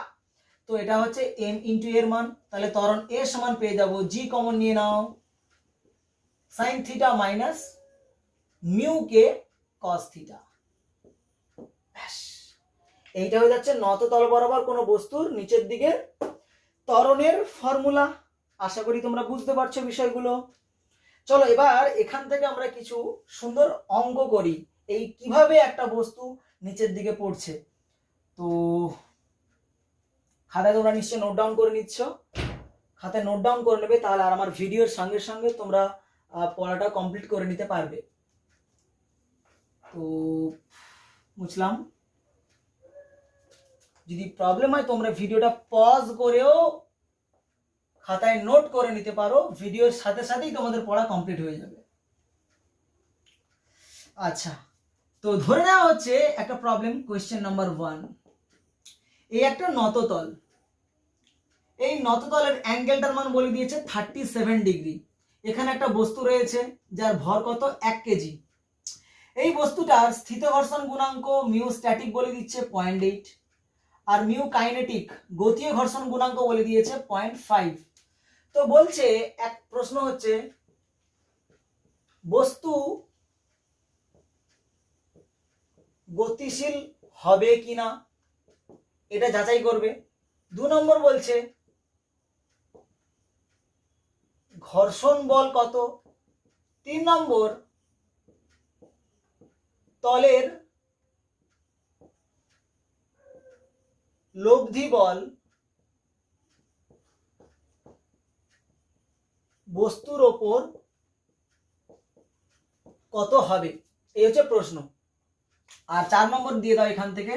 তো এটা হচ্ছে m ইনটু এর মান। তাহলে ত্বরণ a সমান পেয়ে যাব, g কমন নিয়ে নাও, sin থিটা মাইনাস মিউ কে cos থিটা। এইটা হয়ে যাচ্ছে নত তল বরাবর কোনো বস্তুর নিচের দিকে ত্বরণের ফর্মুলা। আশা করি তোমরা বুঝতে পারছো বিষয়গুলো। চলো এবার এখান থেকে আমরা কিছু সুন্দর অঙ্ক করি, এই কিভাবে একটা বস্তু নিচের দিকে পড়ছে। তো খাতায় তোমরা নিশ্চয়ই নোট ডাউন করে নিচ্ছ, খাতায় নোট ডাউন করে নেবে, তাহলে আর আমার ভিডিওর সঙ্গে সঙ্গে তোমরা পড়াটা কমপ্লিট করে নিতে পারবে। তো বুঝলাম, যদি প্রবলেম হয় তোমরা ভিডিওটা পজ করেও খাতায় নোট করে নিতে পারো, ভিডিওর সাথে সাথেই তোমাদের পড়া কমপ্লিট হয়ে যাবে। আচ্ছা, তো ধরে নেওয়া হচ্ছে একটা প্রবলেম, কোয়েশ্চেন নাম্বার 1। এই একটা নততল, এই নততলের অ্যাঙ্গেলটার মান বলে দিয়েছে 37 ডিগ্রি। এখানে একটা বস্তু রয়েছে যার ভর কত, 1 কেজি। এই বস্তুটার স্থিত ঘর্ষণ গুণাঙ্ক মিউ স্ট্যাটিক বলে দিচ্ছে 0.8, আর মিউ কাইনেটিক গতীয় ঘর্ষণ গুণাঙ্ক বলে দিয়েছে 0.5। তো বলছে, এক প্রশ্ন হচ্ছে বস্তু গতিশীল হবে কিনা এটা যাচাই করবে। 2 নম্বর বলছে ঘর্ষণ বল কত। 3 নম্বর তলের লব্ধি বল বস্তুর ওপর কত হবে, এই হচ্ছে প্রশ্ন। আর 4 নম্বর দিয়ে দাও এখান থেকে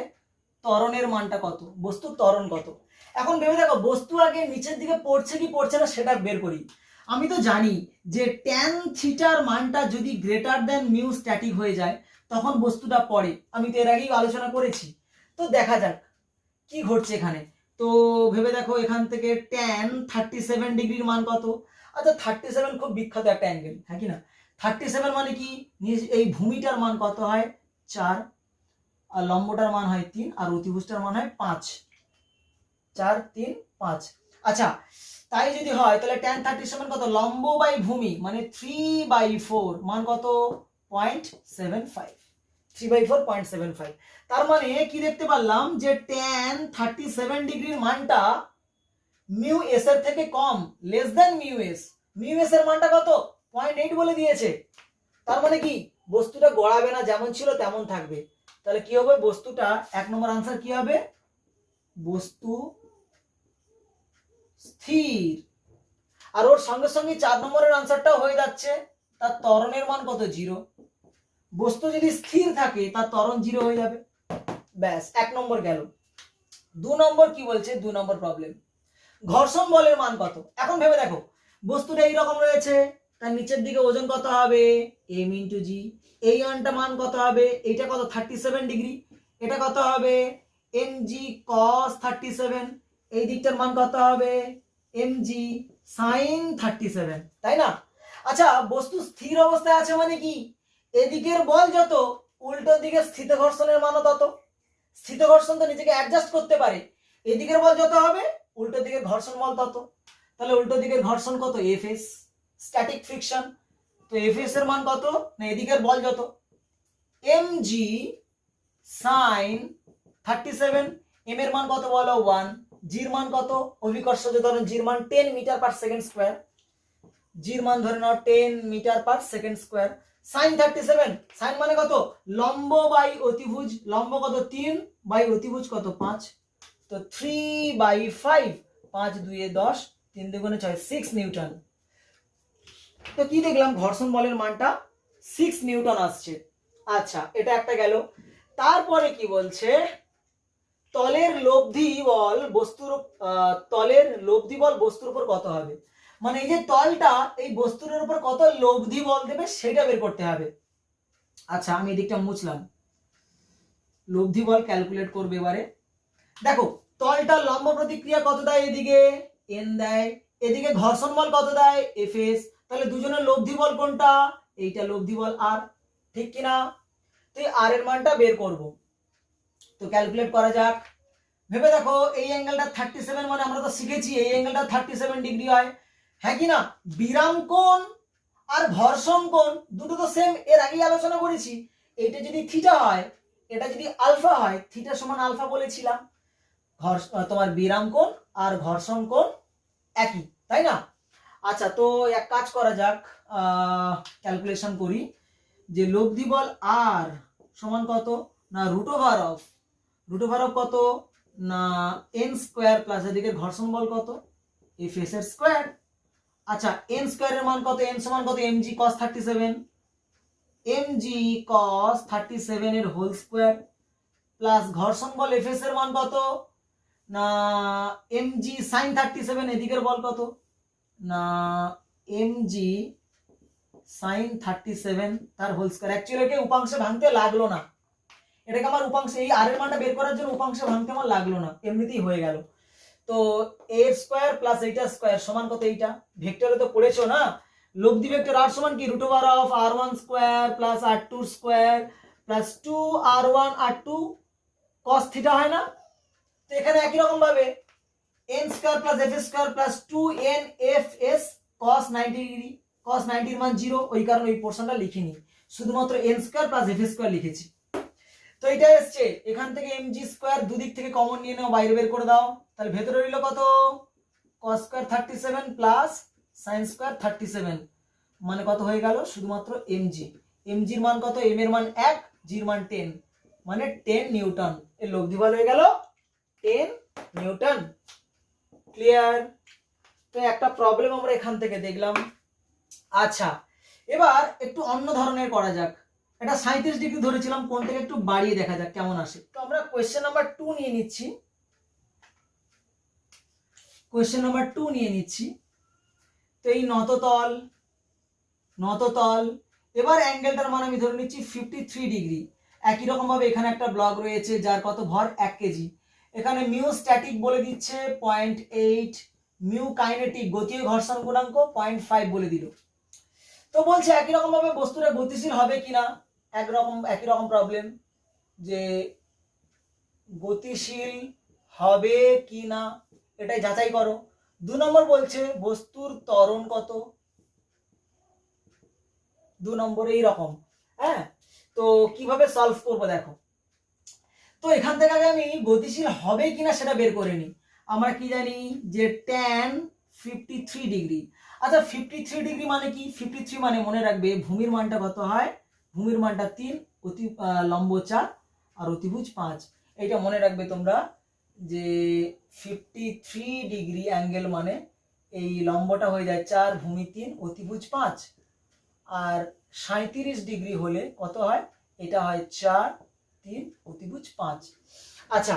ত্বরণের মানটা কত, বস্তুর ত্বরণ কত। এখন ভেবে দেখো বস্তু আগে নিচের দিকে পড়ছে কি পড়ছে না সেটা বের করি। আমি তো জানি যে ট্যান থিটার মানটা যদি গ্রেটার দেন মিউ স্ট্যাটিক হয়ে যায় তখন বস্তুটা পড়ে, আমি তো এর আগেই আলোচনা করেছি। তো দেখা যাক কি ঘটছে এখানে। তো ভেবে দেখো এখান থেকে ট্যান 37 ডিগ্রির মান কত। আচ্ছা 37 খুব বিখ্যাত একটা অ্যাঙ্গেল, হ্যাঁ কি না। 37 মানে কি, এই ভূমিটার মান কত হয় 4, আর লম্বটার মান হয় 3, আর অতিভুজটার মান হয় 5। 4 3 5। আচ্ছা তাই যদি হয় তাহলে ট্যান 37 কত, লম্ব বাই ভূমি মানে 3/4 মান কত 0.75, 3/4 0.75। তার মানে কি দেখতে পারলাম যে ট্যান 37 ডিগ্রির মানটা মিউ এস এর থেকে কম, less than mu S. Mu S এর মানটা কত 0.8 বলে দিয়েছে। তার মানে কি বস্তুটা গড়াবে না, যেমন ছিল তেমন থাকবে। তাহলে কি হবে, বস্তুটা 1 নম্বর আনসার কি হবে, বস্তু স্থির। আর ওর সঙ্গে সঙ্গে 4 নম্বরের আনসারটাও হয়ে যাচ্ছে, তার ত্বরণের মান কত 0। বস্তু যদি স্থির থাকে তার ত্বরণ 0 হয়ে যাবে। ব্যাস 1 নম্বর গেল। 2 নম্বর কি বলছে, 2 নম্বর প্রবলেম, ঘর্ষণ বলের মান কত। এখন ভেবে দেখো বস্তুটা এইরকম রয়েছে, তার নিচের দিকে ওজন কত হবে m ইন্টু জি, এই মানটা মান কত হবে, এইটা কত 37 ডিগ্রি, এটা কত হবে mg cos 37, এই দিকটার মান কত হবে mg sin 37, তাই না। আচ্ছা বস্তু স্থির অবস্থায় আছে মানে কি, এদিকের বল যত উল্টো দিকে স্থিত ঘর্ষণের মানও তত। স্থিত ঘর্ষণ তো নিজেকে অ্যাডজাস্ট করতে পারে, এদিকের বল যত হবে উল্টো দিকের ঘর্ষণ বল তত। তাহলে উল্টো দিকের ঘর্ষণ কত এফএস, স্ট্যাটিক ফ্রিকশন। তো এফএস এর মান কত না, এদিকের বল যত mg sin 37, m এর মান কত বলো 1, g এর মান কত, অভিকর্ষজ ধরুন g এর মান 10 metre per second square, g এর মান ধরে নাও 10 metre per second square. sin 37, sin মানে কত লম্ব বাই অতিভুজ, লম্ব কত 3 বাই অতিভুজ কত 5, তো 3/5, 5 2 10, 3 দুগুণে 6, 6 নিউটন। তো কি দেখলাম, ঘর্ষণ বলের মানটা 6 নিউটন আসছে। আচ্ছা, এটা একটা গেল। তারপরে কি বলছে, তলের লব্ধি বল বস্তুর উপর কত হবে, মানে এই যে তলটা এই বস্তুর উপর কত লব্ধি বল দেবে সেটা বের করতে হবে। আচ্ছা, আমি এদিকটা মুছলাম, লব্ধি বল ক্যালকুলেট করবে এবারে। দেখো, তলটা লম্ব প্রতিক্রিয়া কত দেয়, এদিকে এন দেয়, এদিকে ঘর্ষণ বল কত দেয়, এফএস। তাহলে দুজনের লব্ধি বল কোনটা, এইটা লব্ধি বল আর, ঠিক কিনা? তো এই আর এর মানটা বের করব। তো ক্যালকুলেট করা যাক। ভেবে দেখো, এই অ্যাঙ্গেলটা 37, মানে আমরা তো শিখেছি এই অ্যাঙ্গেলটা 37 ডিগ্রি হয়, হ্যাঁ কি না? বিরাম কোণ আর ঘর্ষণ কোণ দুটো তো সেম, এর আগেই আলোচনা করেছি। এইটা যদি থিটা হয়, এটা যদি আলফা হয়, থিটা সমান আলফা বলেছিলাম। তোমার বিরাম কোণ আর ঘর্ষণ কোণ একই, তাই না? আচ্ছা, তো এক কাজ করা যাক, ক্যালকুলেশন করি যে লব্ধি বল আর সমান কত না রুট ওভার অফ কত না এন স্কোয়ার প্লাস এদিকে ঘর্ষণ বল কত, এফ এস এর স্কোয়ার। আচ্ছা, এন স্কোয়ারের মান কত, এন সমান কত এমজি কস 37, এমজি কস 37 এর হোল স্কোয়ার প্লাস ঘর্ষণ বল এফ এস এর মান কত না এমজি সাইন 37, এদিকের বল কত না এমজি সাইন 37 তার হোল স্কয়ার। অ্যাকচুয়ালি এটাকে উপাংশে ভাঙতে লাগলো না, এটাকে আমার উপাংশে এই আর এর মানটা বের করার জন্য উপাংশে ভাঙতে আমার লাগলো না, এমনিতেই হয়ে গেল। তো এ স্কয়ার প্লাস এইটা স্কয়ার সমান কত, এইটা ভেক্টরে তো পড়েছো না, লব্ধি ভেক্টর আর সমান কি root over of r1 square plus r2 square plus 2r1 r2 cos theta হয় না? তো এখানে একই রকম ভাবে n square plus f square plus 2n fs cos 90 degree, cos 90 এর মান 0, ওই কারণে এই পোরশনটা লিখিনি, শুধুমাত্র n square plus f square লিখেছি। তো এটা এসছে, এখান থেকে mg স্কয়ার দুদিক থেকে কমন নিয়ে নাও, বাইরে বের করে দাও, তাহলে ভেতরে রইল কত cos square 37 plus sin square 37, মানে কত হয়ে গেল শুধুমাত্র mg। mg এর মান কত, m এর মান 1, g এর মান 10, মানে 10 নিউটন। এর লব্ধি বল হয়ে গেল 10 নিউটন। ক্লিয়ার? তো একটা প্রবলেম আমরা এখান থেকে দেখলাম। আচ্ছা, এবার একটু অন্য ধরনের করা যাক। এটা 37 ডিগ্রি ধরেছিলাম, কোণটাকে একটু বাড়িয়ে দেখা যাক কেমন আসে। তো আমরা কোশ্চেন নাম্বার 2 নিয়ে নিচ্ছি। তো এই নততল, এবার অ্যাঙ্গেলটার মান আমি ধরে নিচ্ছি 53 ডিগ্রি। একই রকম ভাবে এখানে একটা ব্লক রয়েছে যার কত ভর 1 কেজি। এখানে মিউ স্ট্যাটিক বলে দিচ্ছে 0.8, মিউ কাইনেটিক গতীয় ঘর্ষণ গুণাঙ্ক 0.5 বলে দিল। তো বলছে একই রকম ভাবে বস্তুটা গতিশীল হবে কিনা, একই রকম প্রবলেম যে গতিশীল হবে কিনা এটাই যাচাই করো। 2 নম্বর বলছে বস্তুর ত্বরণ কত, 2 নম্বরে এইরকম। হ্যাঁ, তো কিভাবে সলভ করব দেখো। তো এখান থেকে আগে আমি গতিশীল হবে কিনা সেটা বের করে নিই। আমরা কি জানি যে tan 53 ডিগ্রি। আচ্ছা, 53 ডিগ্রি মানে কি? 53 মানে মনে রাখবে ভূমির মানটা কত হয়, ভূমির মানটা 3, লম্ব 4 আর অতিভুজ 5। এটা মনে রাখবে তোমরা যে 53 ডিগ্রি অ্যাঙ্গেল মানে এই লম্বটা হয়ে যায় 4, ভূমি 3, অতিভুজ 5, আর 37 ডিগ্রি হলে কত হয়, এটা হয় 4, 3, অতিভুজ 5। আচ্ছা,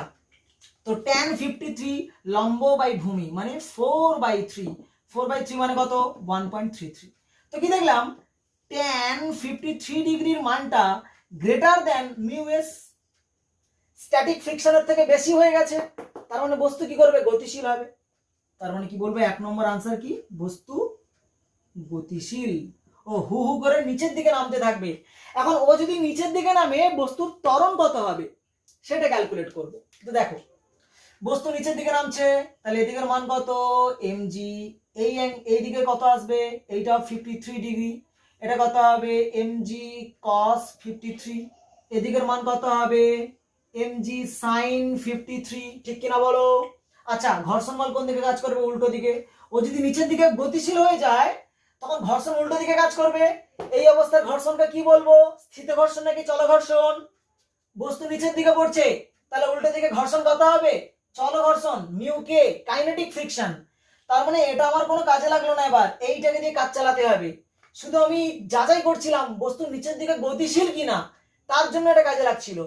তো tan 53 লম্ব বাই ভূমি মানে 4/3, 4/3 মানে কত 1.33। তো কি দেখলাম, tan 53 ডিগ্রির মানটা greater than mu S, static ফ্রিকশনের থেকে বেশি হয়ে গেছে, তার মানে বস্তু কি করবে, গতিশীল হবে। তার মানে কি বলবো, 1 নম্বর আনসার কি, বস্তু গতিশীল। ও হু হু করে নিচের দিকে নামতে থাকবে। এখন ও যদি নিচের দিকে নামে বস্তুর ত্বরণ কত হবে সেটা ক্যালকুলেট করবে। তো দেখো, বস্তু নিচের দিকে নামছে, তাহলে এদিকের মান কত mg, এই দিকে কত আসবে, এইটা 53 ডিগ্রি, এটা কত হবে mg cos 53, এদিকের মান কত হবে mg sin 53, ঠিক কিনা বলো? আচ্ছা, ঘর্ষণ বল কোন দিকে কাজ করবে, উল্টো দিকে। ও যদি নিচের দিকে গতিশীল হয়ে যায় তখন ঘর্ষণ উল্টো দিকে কাজ করবে। এই অবস্থায় ঘর্ষণকে কি বলবো, স্থিত ঘর্ষণ নাকি চল ঘর্ষণ? বস্তু নিচের দিকে পড়ছে, তাহলে উল্টো দিকে ঘর্ষণ কত হবে, চল ঘর্ষণ, মিউ কে কাইনেটিক ফ্রিকশন। তার মানে এটা আমার কোনো কাজে লাগলো না, এবার এইটাকে দিয়ে কাজ চালাতে হবে। শুধু আমি যাচাই করছিলাম বস্তু নিচের দিকে গতিশীল কিনা, তার জন্য এটা কাজে লাগছিল।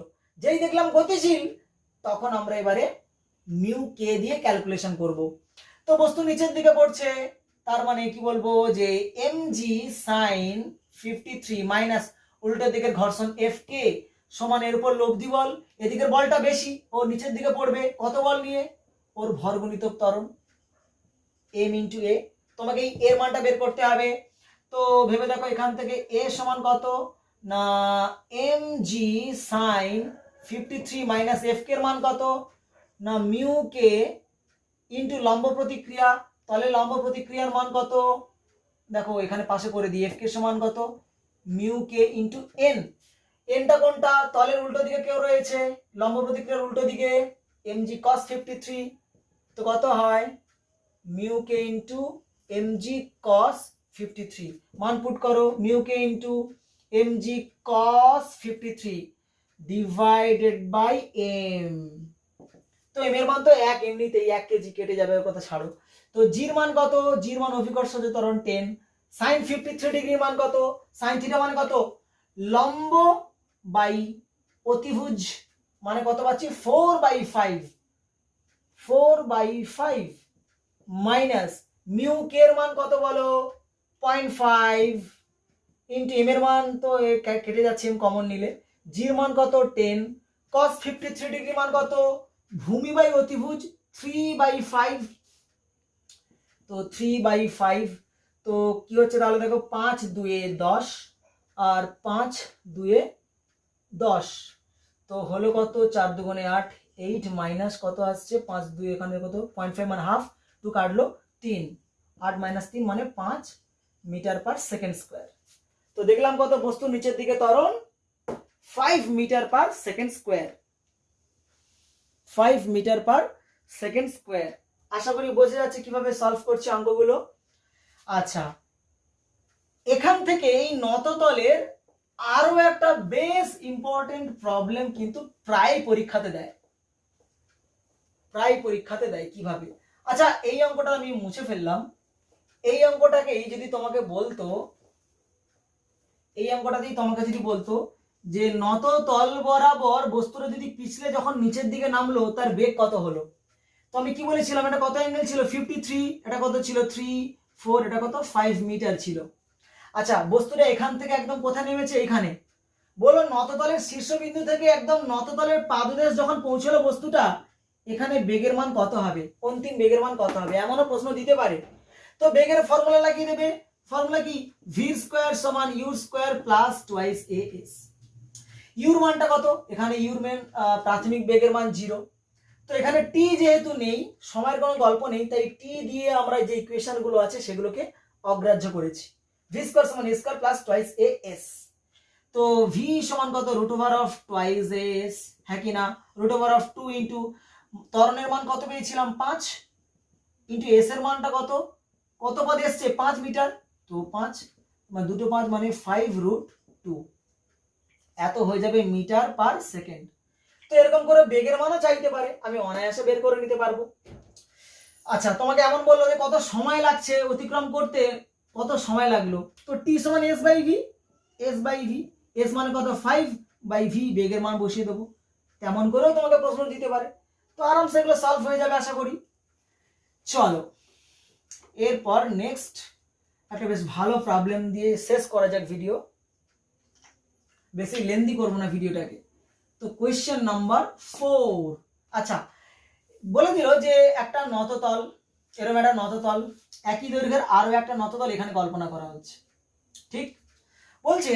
যেই দেখলাম গতিশীল, তখন আমরা এবারে মিউ কে দিয়ে ক্যালকুলেশন করব। তো বস্তু নিচের দিকে পড়ছে, তার মানে কি বলবো যে mg sin 53 মাইনাস উল্টো দিকের ঘর্ষণ Fk সমান এর উপর লব্ধি বল, এদিকের বলটা বেশি, ও নিচের দিকে পড়বে কত বল নিয়ে, ওর ভর গুণিতক ত্বরণ m ইন্টু এ। তোমাকে এই এর মানটা বের করতে হবে। তো ভেবে দেখো এখান থেকে a সমান কত না mg sin 53 মাইনাস Fk এর মান কত না মিউ কে ইন্টু লম্ব প্রতিক্রিয়া, তাহলে লম্ব প্রতিক্রিয়ার মান কত, দেখো এখানে পাশে করে দিই, Fk সমান কত মিউ কে ইন্টু এন। এনটা কোনটা, তলের উল্টো দিকে কেউ রয়েছে, লম্ব প্রতিক্রিয়ার উল্টো দিকে mg cos 53, তো কত হয় মিউ কে ইন্টু mg cos 53, মান পুট করো মিউ কে into mg cos 53 divided by m। তো এম এর মান তো 1, এমনিতেই 1 কেজি কেটে যাবে, ওর কথা ছাড়ো। তো জির মান কত, জির মান অভিকর্ষজ ত্বরণ 10, sin 53 ডিগ্রি মান কত, sin থিটা মানে কত লম্ব বাই অতিভুজ, মানে কত পাচ্ছি 4/5, 4/5 মাইনাস মিউ কে এর মান কত বলো 0.5 ইন্টু এম এর মান তো কেটে যাচ্ছে, এম কমন নিলে, জির মান কত 10, cos 53 ডিগ্রি মান কত ভূমি বাই অতিভুজ 3/5, তো 3/5, তো কি হচ্ছে তাহলে দেখো 5 2 10 আর 5 2 10, তো হলো কত 4 2 8, 8 মাইনাস কত আসছে 5 2 এখানে কত 0.5 মানে হাফ, 2 কাটলো 3, 8 মাইনাস 3 মানে 5 মিটার পার সেকেন্ড স্কোয়ার। তো দেখলাম কত বস্তু নিচের দিকে ত্বরণ 5 metre per second square, 5 metre per second square. আশা করি বোঝা যাচ্ছে কিভাবে সলভ করছি অঙ্কগুলো। আচ্ছা, এখান থেকে এই নততলের আরো একটা বেশ ইম্পর্টেন্ট প্রবলেম কিন্তু প্রায় পরীক্ষাতে দেয়, প্রায় পরীক্ষাতে দেয় কিভাবে। আচ্ছা, এই অঙ্কটা আমি মুছে ফেললাম। এই অঙ্কটাকেই যদি তোমাকে বলতো, এই অঙ্কটাতেই তোমাকে যদি বলতো যে নত তল বরাবর বস্তুটা যদি পিছলে যখন নিচের দিকে নামলো তার বেগ কত হলো, তো আমি কি বলেছিলাম এটা কত অ্যাঙ্গেল ছিল 53, এটা কত ছিল 3 4, এটা কত 5 মিটার ছিল। আচ্ছা, বস্তুটা এখান থেকে একদম কোথায় নেমেছে এখানে, বলো নততলের শীর্ষবিন্দু থেকে একদম নততলের পাদদেশ যখন পৌঁছলো বস্তুটা, এখানে বেগের মান কত হবে, অন্তিম বেগের মান কত হবে, এমনও প্রশ্ন দিতে পারে। তো বেগের ফর্মুলা লাগিয়ে দেবে, ফর্মুলা কি ভি স্কয়ার সমান ইউ স্কয়ার প্লাস টুয়াইস এ এস। ইউর মানটা কত, এখানে ইউর মান প্রাথমিক বেগের মান 0, তো এখানে টি যেহেতু নেই, সময়ের কোনো গল্প নেই, তাই টি দিয়ে আমরা যে ইকুয়েশন গুলো আছে সেগুলোকে অগ্রাহ্য করেছি। ভি স্কয়ার সমান A square plus twice A S, তো ভি সমান কত root over of twice S, হ্যাঁ কি না, রুট ওভার অফ 2 ইন্টু ত্বরণের মান কত পেয়েছিলাম 5 ইন্টু এস এর মানটা কত, কত পদ এসছে 5 মিটার, তো 5 মানে দুটো 5 মানে 5√2, এত হয়ে যাবে মিটার পার সেকেন্ড। তো এরকম করে বেগের মানও চাইতে পারে, আমি অনায়াসে বের করে নিতে পারবো। আচ্ছা, তোমাকে এমন বললো যে কত সময় লাগছে অতিক্রম করতে, কত সময় লাগলো, তো টি সমান s by v, s by v, s মানে কত 5/ভি, বেগের মান বসিয়ে দেবো, তেমন করেও তোমাকে প্রশ্ন দিতে পারে। তো আরামসে এগুলো সলভ হয়ে যাবে আশা করি। চলো এরপর নেক্সট একটা বেশ ভালো প্রবলেম দিয়ে শেষ করা যাক ভিডিও, বেশি লেন্দি করবো না ভিডিওটাকে। তো কোয়েশ্চেন নাম্বার 4, আচ্ছা বলে দিল যে একটা নততল, এরকম একটা নততল, একই দৈর্ঘ্যের আরো একটা নততল এখানে কল্পনা করা হচ্ছে, ঠিক বলছে।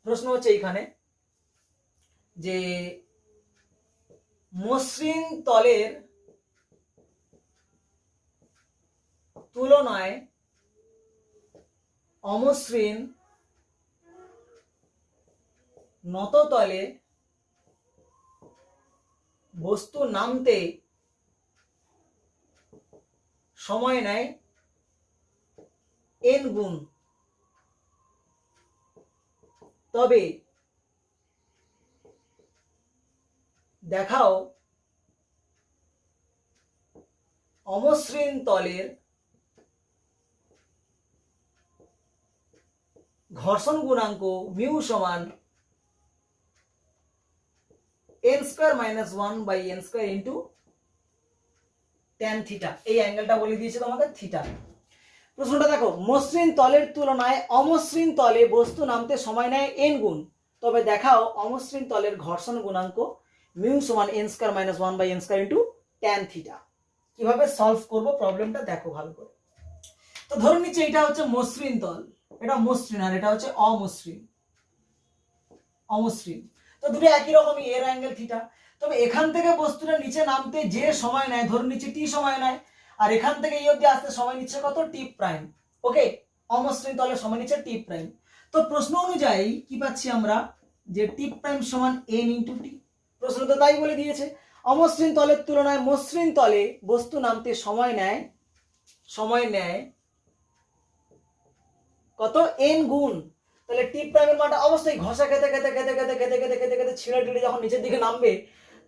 প্রশ্ন হচ্ছে এইখানে যে মসৃণ তলের তুলনায় অমসৃণ নততলে বস্তু নামতে সময় নেয় n গুণ, তবে দেখাও অমসৃণ তলের ঘর্ষণ গুণাঙ্ক মিউ সমান n square minus 1 by n square into tan theta. এই অ্যাঙ্গেলটা বলে দিয়েছে তোমাকে থিটা। প্রশ্নটা দেখো, মসৃণ তলের তুলনায় অমসৃণ তলে বস্তু নামতে সময় নেয় n গুণ, তবে দেখাও অমসৃণ তলের ঘর্ষণ গুণাঙ্ক মিউ সমান n square minus 1 by n square into tan theta. কিভাবে সলভ করব প্রবলেমটা দেখো ভালো করে। তো ধরে নিচ্ছি এটা হচ্ছে মসৃণ তল, এটা মসৃণ আর এটা হচ্ছে অমসৃণ। অমসৃণ তো দুটো একই রকমই, এর অ্যাঙ্গেল থিটা। তবে এখান থেকে বস্তুটা নিচে নামতে যে সময় নেয়, ধরে নিচ্ছি টি সময় নেয়, আর এখান থেকে এই অবধি আসতে সময় নিচ্ছে কত, টি প্রাইম। ওকে, অমসৃণ তলে সময় নিচ্ছে টি প্রাইম। তো প্রশ্ন অনুযায়ী কি পাচ্ছি আমরা, যে টি প্রাইম সমান n ইন্টু টি। প্রশ্ন তো তাই বলে দিয়েছে, অমসৃণ তলের তুলনায় মসৃণ তলে বস্তু নামতে সময় নেয় কত, n গুণ। তাহলে টি প্রাইমের মানটা অবশ্যই ঘষা খেতে খেতে খেতে খেতে খেতে খেতে খেতে খেতে ছিঁড়ে টিড়ে যখন নিচের দিকে নামবে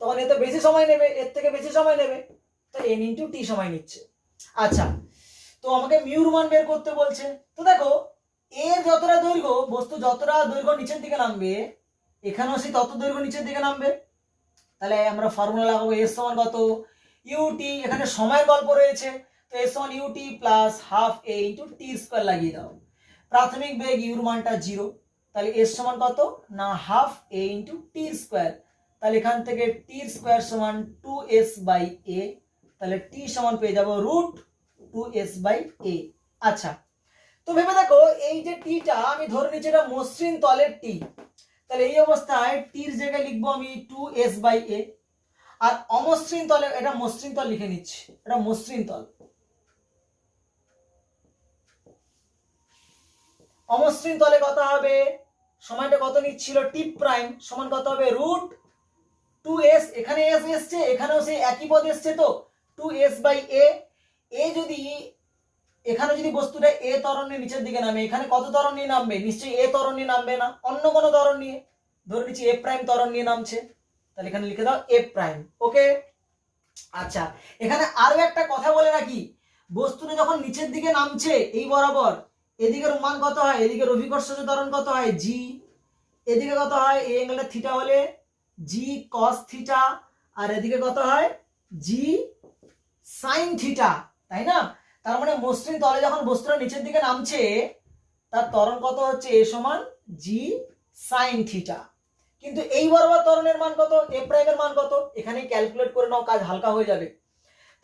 তখন এত বেশি সময় নেবে, এর থেকে বেশি সময় নেবে, তো n ইন্টু টি সময় নিচ্ছে। আচ্ছা, তো আমাকে মিউর মান বের করতে বলছে। তো দেখো, এর যতটা দৈর্ঘ্য, বস্তু যতটা দৈর্ঘ্য নিচের দিকে নামবে, এখানেও সেই তত দৈর্ঘ্য নিচের দিকে নামবে। তাহলে আমরা ফর্মুলা লাগাবো এস সমান কত, ইউটি, এখানে সময়ের গল্প রয়েছে, তো এস সমান ইউটি প্লাস হাফ এ ইন্টু টি স্কয়ার লাগিয়ে দাও। প্রাথমিক বেগ ইউর মানটা 0, তাহলে এস সমান কত না হাফ এ ইন্টু টি স্কয়ার। তাহলে এখান থেকে টি স্কয়ার সমান 2s বাই এ, তাহলে টি সমান পেয়ে যাব রুট 2s বাই এ। আচ্ছা, তো ভেবে দেখো, এই যে টিটা আমি ধরে নিচ্ছি এটা মসৃণ তলের টি, তাহলে এই অবস্থায় টির জায়গায় লিখবো আমি 2s বাই এ। আর অমসৃণ তলে, এটা মসৃণ তল লিখে নিচ্ছি, এটা মসৃণ তল। অমসৃণ তলে কত হবে, সময়টা কত নিচ্ছিল টি প্রাইম সমান কত হবে রুট 2s, এখানে s এসছে, এখানেও সেই একই পদ এসছে, তো 2s বাই এ। এ যদি এখানে যদি বস্তুটা এ ত্বরণ নিয়ে নিচের দিকে নামে, এখানে কত ত্বরণ নিয়ে নামবে, নিশ্চয়ই এ ত্বরণ নিয়ে নামবে না, অন্য কোনো ত্বরণ নিয়ে, ধরে নিচ্ছি এ প্রাইম ত্বরণ নিয়ে নামছে, তাহলে এখানে লিখে দাও এ প্রাইম। ওকে, আচ্ছা, এখানে আরো একটা কথা বলে রাখি, বস্তুটা যখন নিচের দিকে নামছে এই বরাবর, এদিকের মান কত হয়, এদিকের অভিকর্ষজ ত্বরণ কত হয় জি, এদিকে কত হয়, এই অ্যাঙ্গেলটা থিটা হলে জি কস থিটা, আর এদিকে কত হয় জি সাইন থিটা, তাই না? তার মানে মসৃণ তলে যখন বস্তুটা নিচের দিকে নামছে তার ত্বরণ কত হচ্ছে এ সমান জি সাইন থিটা। কিন্তু এই বরাবর ত্বরণের মান কত, এ প্রাইমের মান কত, এখানে ক্যালকুলেট করে নাও, কাজ হালকা হয়ে যাবে।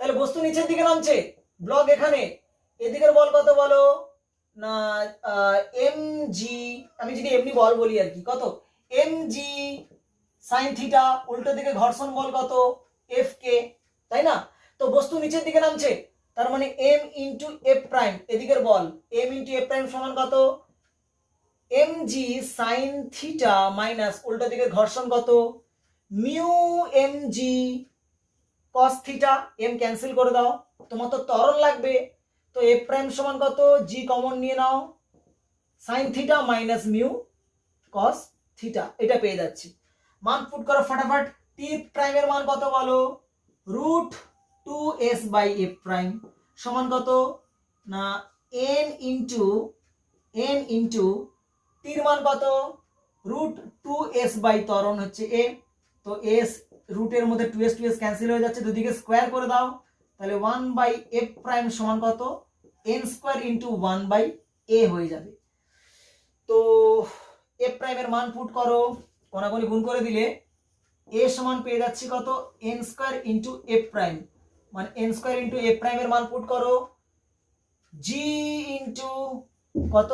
তাহলে বস্তু নিচের দিকে নামছে, ব্লক এখানে, এদিকের বল কত বলো না এম জি, আমি যদি এমনি বল বলি আর কি, কত এম জি সাইন থিটা, উল্টো দিকে ঘর্ষণ বল কত এফ কে, তাই না? তো বস্তু নিচের দিকে নামছে, তার মানে এম ইন্টু এফ প্রাইম, এদিকের বল এম ইন্টু এফ প্রাইম সমান কত m g sine theta minus উল্টো দিকে ঘর্ষণ কত mu m g cos theta, m cancel করে দাও, তোমার তো ত্বরণ লাগবে, তো এফ প্রাইম সমান কত জি কমন নিয়ে নাও, sine theta minus mu cos theta, এটা পেয়ে যাচ্ছি। মান পুট করো ফটাফট, টি প্রাইমের মান কত বলো root 2s by F prime সমান কত না n ইন্টু টির মান কত রুট 2s বাই ত্বরণ হচ্ছে a, তো s রুটের মধ্যে 2s ক্যান্সেল হয়ে যাচ্ছে, দুদিকে স্কোয়ার করে দাও, তাহলে 1 বাই এফ প্রাইম সমান কত n square into 1 by a হয়ে যাবে। তো এফ প্রাইমের মান পুট করো, কোনাকুনি গুণ করে দিলে a সমান পেয়ে যাচ্ছি কত n square into F prime, মানে n স্কয়ার ইন্টু এফ প্রাইমের মান পুট করো g ইন্টু কত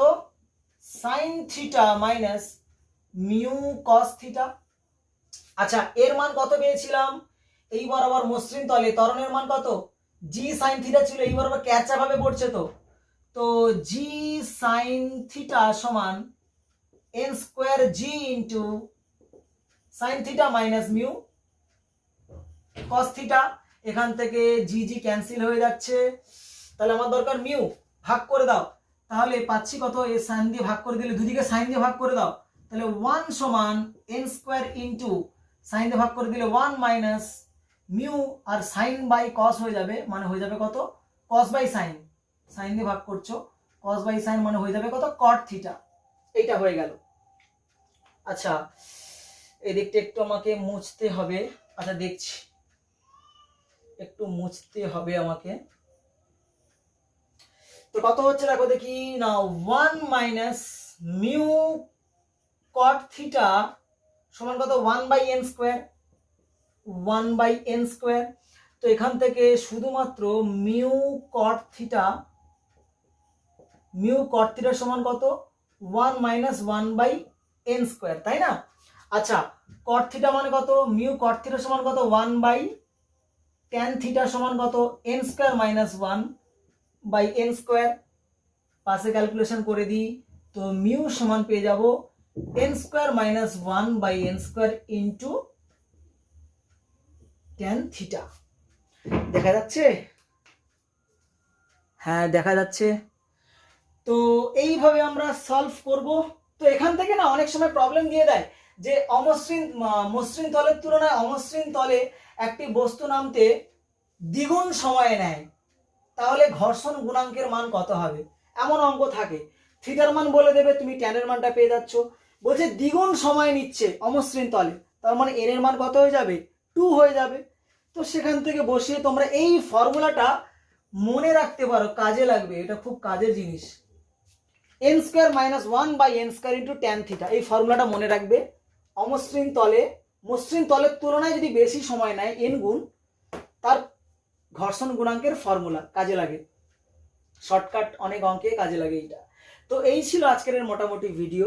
sign theta minus mu cos theta. আচ্ছা, এর মান কত পেয়েছিলাম, এই বরাবর মসৃণ তলে ত্বরণের মান কত g সাইন থিটা ছিল, এই বরাবর ক্যাচা ভাবে পড়ছে, তো g সাইন থিটা সমান n square g into sign theta minus mu cos theta, এখান থেকে জি জি ক্যান্সেল হয়ে যাচ্ছে, তাহলে আমার দরকার মিউ, ভাগ করে দাও, তাহলে পাচ্ছি কত এ সাইন দিয়ে ভাগ করে দিলে, দুদিকে সাইন দিয়ে ভাগ করে দাও, তাহলে 1 সমান n স্কয়ার ইন্টু সাইন দিয়ে ভাগ করে দিলে 1 মাইনাস মিউ, আর সাইন বাই কস হয়ে যাবে, মানে হয়ে যাবে কত কস বাই সাইন, সাইন দিয়ে ভাগ করছো কস বাই সাইন মানে হয়ে যাবে কত কট থিটা, এইটা হয়ে গেল। আচ্ছা এদিকটা একটু আমাকে মুছতে হবে। আচ্ছা দেখছি, একটু মুছতে হবে আমাকে। তো কত হচ্ছে দেখো দেখি না, 1 মাইনাস মিউ কট থিটা সমান কত, 1/n স্কোয়ার, 1/n স্কোয়ার। তো এখান থেকে শুধুমাত্র মিউ কট থিটা সমান কত, 1 মাইনাস 1/n স্কোয়ার, তাই না? আচ্ছা কট থিটা মানে কত, মিউ কট থিটা সমান কত, 1/tan থিটা সমান কত, n square minus 1/n square. পাশে ক্যালকুলেশন করে দিই, তো মিউ সমান পেয়ে যাব n square minus 1/n square into tan theta. দেখা যাচ্ছে? হ্যাঁ দেখা যাচ্ছে। তো এইভাবে আমরা সলভ করব। তো এখান থেকে না অনেক সময় প্রবলেম দিয়ে দেয় যে মসৃণ তলের তুলনায় অমসৃণ তলে একটি বস্তু নামতে দ্বিগুণ সময় নেয়, তাহলে ঘর্ষণ গুণাঙ্কের মান কত হবে, এমন অঙ্ক থাকে। থিটার মান বলে দেবে, তুমি ট্যানের মানটা পেয়ে যাচ্ছ। বলছে দ্বিগুণ সময় নিচ্ছে অমসৃণ তলে, তার মানে এর এর মান কত হয়ে যাবে, 2 হয়ে যাবে। তো সেখান থেকে বসিয়ে তোমরা এই ফর্মুলাটা মনে রাখতে পারো, কাজে লাগবে, এটা খুব কাজের জিনিস। n square minus 1/n square into tan theta, এই ফর্মুলাটা মনে রাখবে। মসৃণ তলের তুলনায় যদি বেশি সময় নেয় n গুণ, তার ঘর্ষণ গুণাঙ্কের ফর্মুলা কাজে লাগে। শর্টকাট অনেক অঙ্কে কাজে লাগে এইটা। তো এই ছিল আজকের মোটামুটি ভিডিও।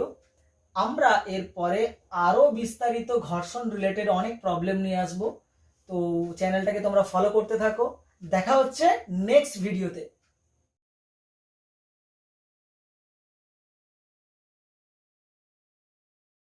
আমরা এরপরে আরো বিস্তারিত ঘর্ষণ রিলেটেড অনেক প্রবলেম নিয়ে আসবো। তো চ্যানেলটাকে তোমরা ফলো করতে থাকো। দেখা হচ্ছে নেক্সট ভিডিওতে।